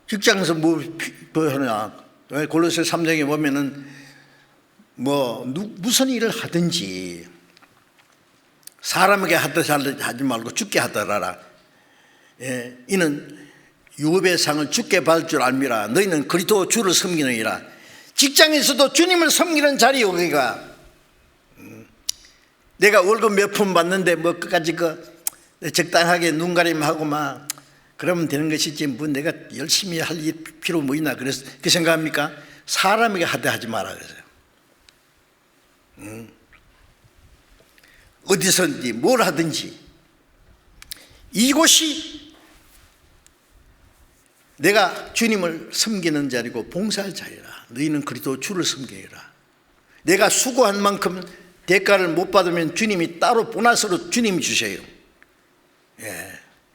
A: 직장에서 뭐 하냐? 골로새 3장에 보면은 무슨 일을 하든지 사람에게 하듯이 하지 말고 주께 하더라라. 이는 유업의 상을 주께 받을 줄 알미라. 너희는 그리스도 주를 섬기느니라. 직장에서도 주님을 섬기는 자리 여기가. 내가 월급 몇 푼 받는데 끝까지 적당하게 눈가림하고 막 그러면 되는 것이지 내가 열심히 할 필요 뭐 있나 그래서 그 생각합니까? 사람에게 하지 마라 그래서요. 어디서든지 뭘 하든지 이곳이 내가 주님을 섬기는 자리고 봉사할 자리라. 너희는 그리스도 주를 섬기라. 내가 수고한 만큼 대가를 못 받으면 주님이 따로 보너스로 주님이 주세요.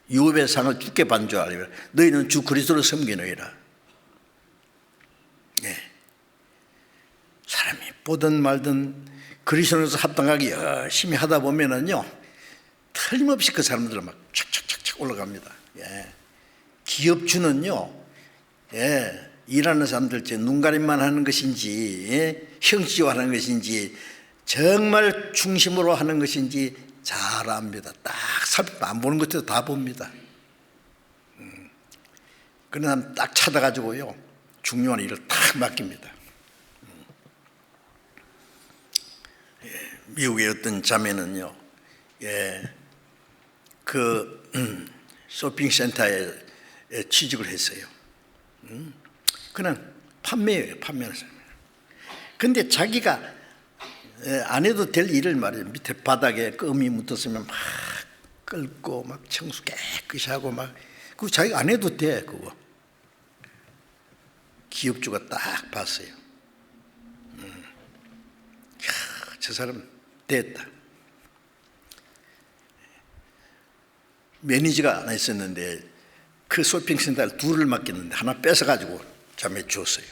A: 유업의 상을 주께 받는 줄 알라. 너희는 주 그리스도를 섬기느니라. 사람이 보든 말든 그리스도에서 합당하게 열심히 하다 보면은요 틀림없이 그 사람들은 막 착착착착 올라갑니다. 기업주는요 일하는 사람들 제 눈가림만 하는 것인지 형식화하는 것인지 정말 중심으로 하는 것인지 잘 압니다. 딱 안 보는 것도 다 봅니다. 그러나 딱 찾아가지고요 중요한 일을 딱 맡깁니다. 미국의 어떤 자매는요 쇼핑센터에 취직을 했어요. 그냥 판매하는 사람이에요. 근데 자기가 안 해도 될 일을 말이에요. 밑에 바닥에 껌이 묻었으면 막 긁고 막 청소 깨끗이 하고 막 그거 자기가 안 해도 돼. 그거 기업주가 딱 봤어요. 저 사람 됐다. 매니저가 하나 있었는데 그 쇼핑센터를 둘을 맡겼는데 하나 뺏어가지고 자매 줬어요.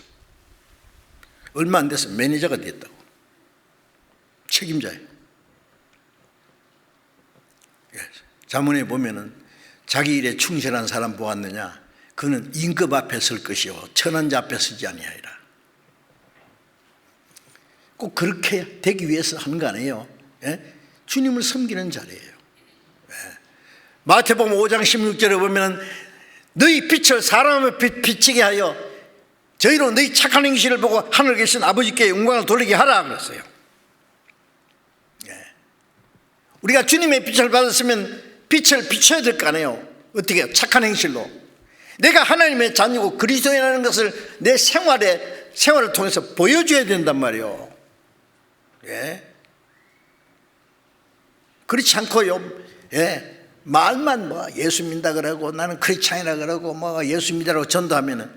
A: 얼마 안 돼서 매니저가 됐다고. 책임자예요. 자문에 보면은 자기 일에 충실한 사람 보았느냐? 그는 임금 앞에 설 것이요 천한자 앞에 서지 아니하리라. 꼭 그렇게 되기 위해서 하는 거 아니에요. 주님을 섬기는 자리예요. 마태복음 5장 16절에 보면 너희 빛을 사람을 비치게 하여 저희로 너희 착한 행실을 보고 하늘에 계신 아버지께 영광을 돌리게 하라 그랬어요. 우리가 주님의 빛을 받았으면 빛을 비춰야 될 거 아니에요. 어떻게 착한 행실로 내가 하나님의 자녀고 그리스도인이라는 것을 내 생활을 통해서 보여줘야 된단 말이에요. 그렇지 않고요 말만 예수 믿다 그러고 나는 크리스찬이라 그러고 예수 믿으라고 전도하면은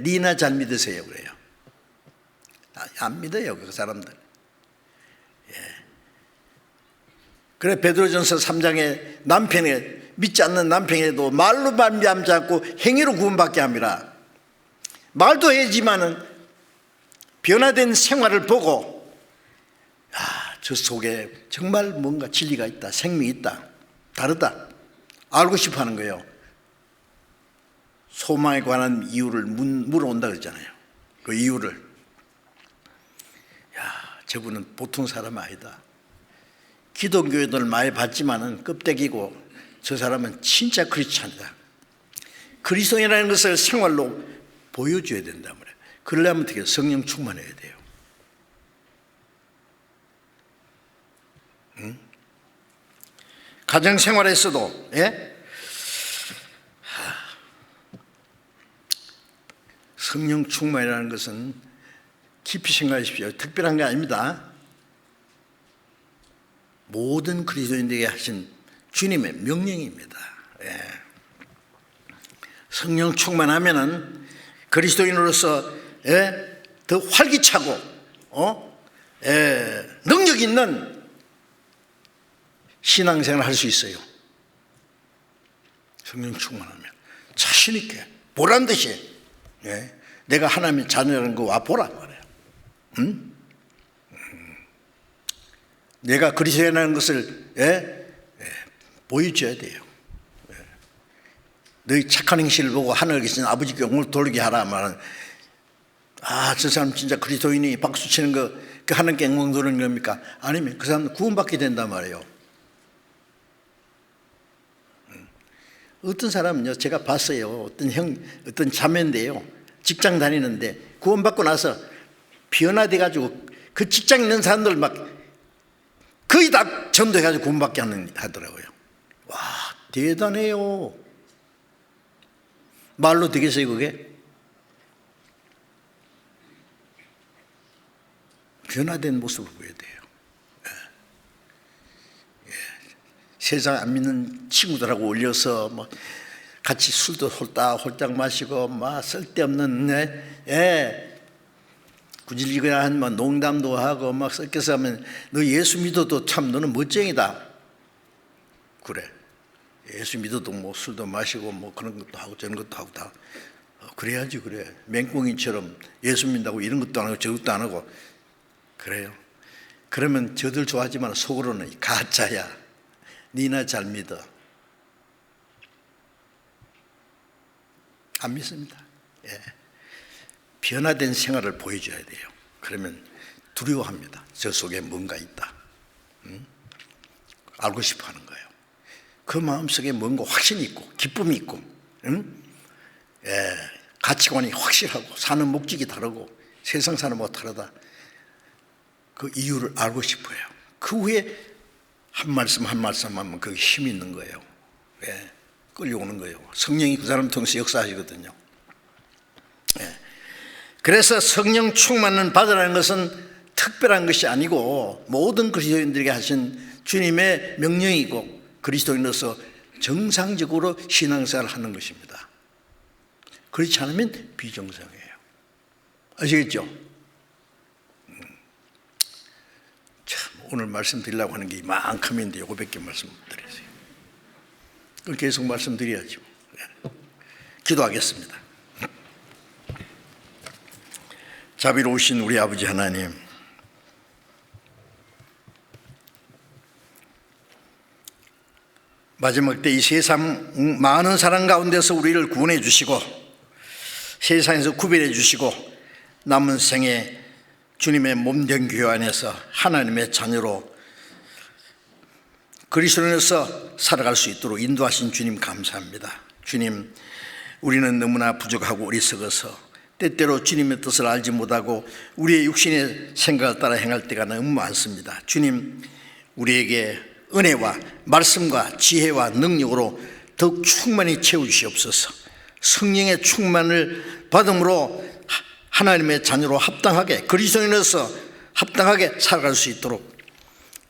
A: 니나 잘 믿으세요 그래요. 안 믿어요 그 사람들. 그래 베드로전서 3장에 남편에 믿지 않는 남편에도 말로 말미암지 않고 행위로 구원받게 합니다. 말도 해야지만은 변화된 생활을 보고 저 속에 정말 뭔가 진리가 있다, 생명이 있다, 다르다 알고 싶어하는 거예요. 소망에 관한 이유를 물어온다 그러잖아요. 그 이유를 저분은 보통 사람 아니다. 기독교인들 많이 봤지만은 껍데기고 저 사람은 진짜 크리스찬이다. 그리스도인이라는 것을 생활로 보여줘야 된단 말이에요. 그러려면 어떻게 성령 충만해야 돼요. 가정 생활에서도 성령 충만이라는 것은 깊이 생각하십시오. 특별한 게 아닙니다. 모든 그리스도인들에게 하신 주님의 명령입니다. 성령 충만하면은 그리스도인으로서 더 활기차고 능력 있는 신앙생활을 할 수 있어요. 성령 충만하면 자신 있게 보란 듯이 내가 하나님의 자녀라는 거 와 보란 말이에요. 내가 그리스도인이라는 것을 보여줘야 돼요. 너희 착한 행실을 보고 하늘에 계신 아버지께 영광을 돌리게 하라 말은, 저 사람 진짜 그리스도인이 박수 치는 거 그 하나님께 영광 돌리는 겁니까? 아니면 그 사람은 구원받게 된단 말이에요. 어떤 사람은요, 제가 봤어요. 어떤 자매인데요, 직장 다니는데 구원받고 나서 변화돼 가지고 그 직장 있는 사람들 막 거의 다 전도해 가지고 구원받게 하더라고요. 와, 대단해요. 말로 되겠어요, 그게? 변화된 모습을 보여야 돼요. 세상 안 믿는 친구들하고 올려서 뭐 같이 술도 홀딱 마시고 막 쓸데없는 구질구질한 뭐 농담도 하고 막 섞여서 하면, 너 예수 믿어도 참 너는 멋쟁이다. 그래, 예수 믿어도 뭐 술도 마시고 뭐 그런 것도 하고 저런 것도 하고 다 그래야지. 그래, 맹꽁이처럼 예수 믿는다고 이런 것도 안 하고 저것도 안 하고 그래요. 그러면 저들 좋아하지만 속으로는 가짜야. 니나 잘 믿어. 안 믿습니다. 변화된 생활을 보여줘야 돼요. 그러면 두려워합니다. 저 속에 뭔가 있다. 알고 싶어 하는 거예요. 그 마음속에 뭔가 확신이 있고 기쁨이 있고 가치관이 확실하고 사는 목적이 다르고 세상 사는 것과 다르다. 그 이유를 알고 싶어요. 그 후에 한 말씀 하면 그게 힘이 있는 거예요. 끌려오는 거예요. 성령이 그 사람 통해서 역사하시거든요. 그래서 성령 충만을 받으라는 것은 특별한 것이 아니고 모든 그리스도인들에게 하신 주님의 명령이고, 그리스도인으로서 정상적으로 신앙생활을 하는 것입니다. 그렇지 않으면 비정상이에요. 아시겠죠? 참, 오늘 말씀드리려고 하는 게 이만큼인데 요거밖에 말씀드렸어요. 그걸 계속 말씀드려야죠. 기도하겠습니다. 자비로우신 우리 아버지 하나님, 마지막 때 이 세상 많은 사람 가운데서 우리를 구원해 주시고 세상에서 구별해 주시고 남은 생에 주님의 몸된 교회 안에서 하나님의 자녀로 그리스도인으로서 살아갈 수 있도록 인도하신 주님 감사합니다. 주님, 우리는 너무나 부족하고 어리석어서 때때로 주님의 뜻을 알지 못하고 우리의 육신의 생각을 따라 행할 때가 너무 많습니다. 주님, 우리에게 은혜와 말씀과 지혜와 능력으로 더욱 충만히 채워주시옵소서. 성령의 충만을 받음으로 하나님의 자녀로 합당하게, 그리스도인으로서 합당하게 살아갈 수 있도록,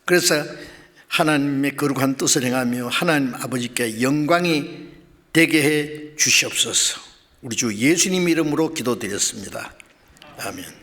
A: 그래서 하나님의 거룩한 뜻을 행하며 하나님 아버지께 영광이 되게 해 주시옵소서. 우리 주 예수님 이름으로 기도드렸습니다. 아멘.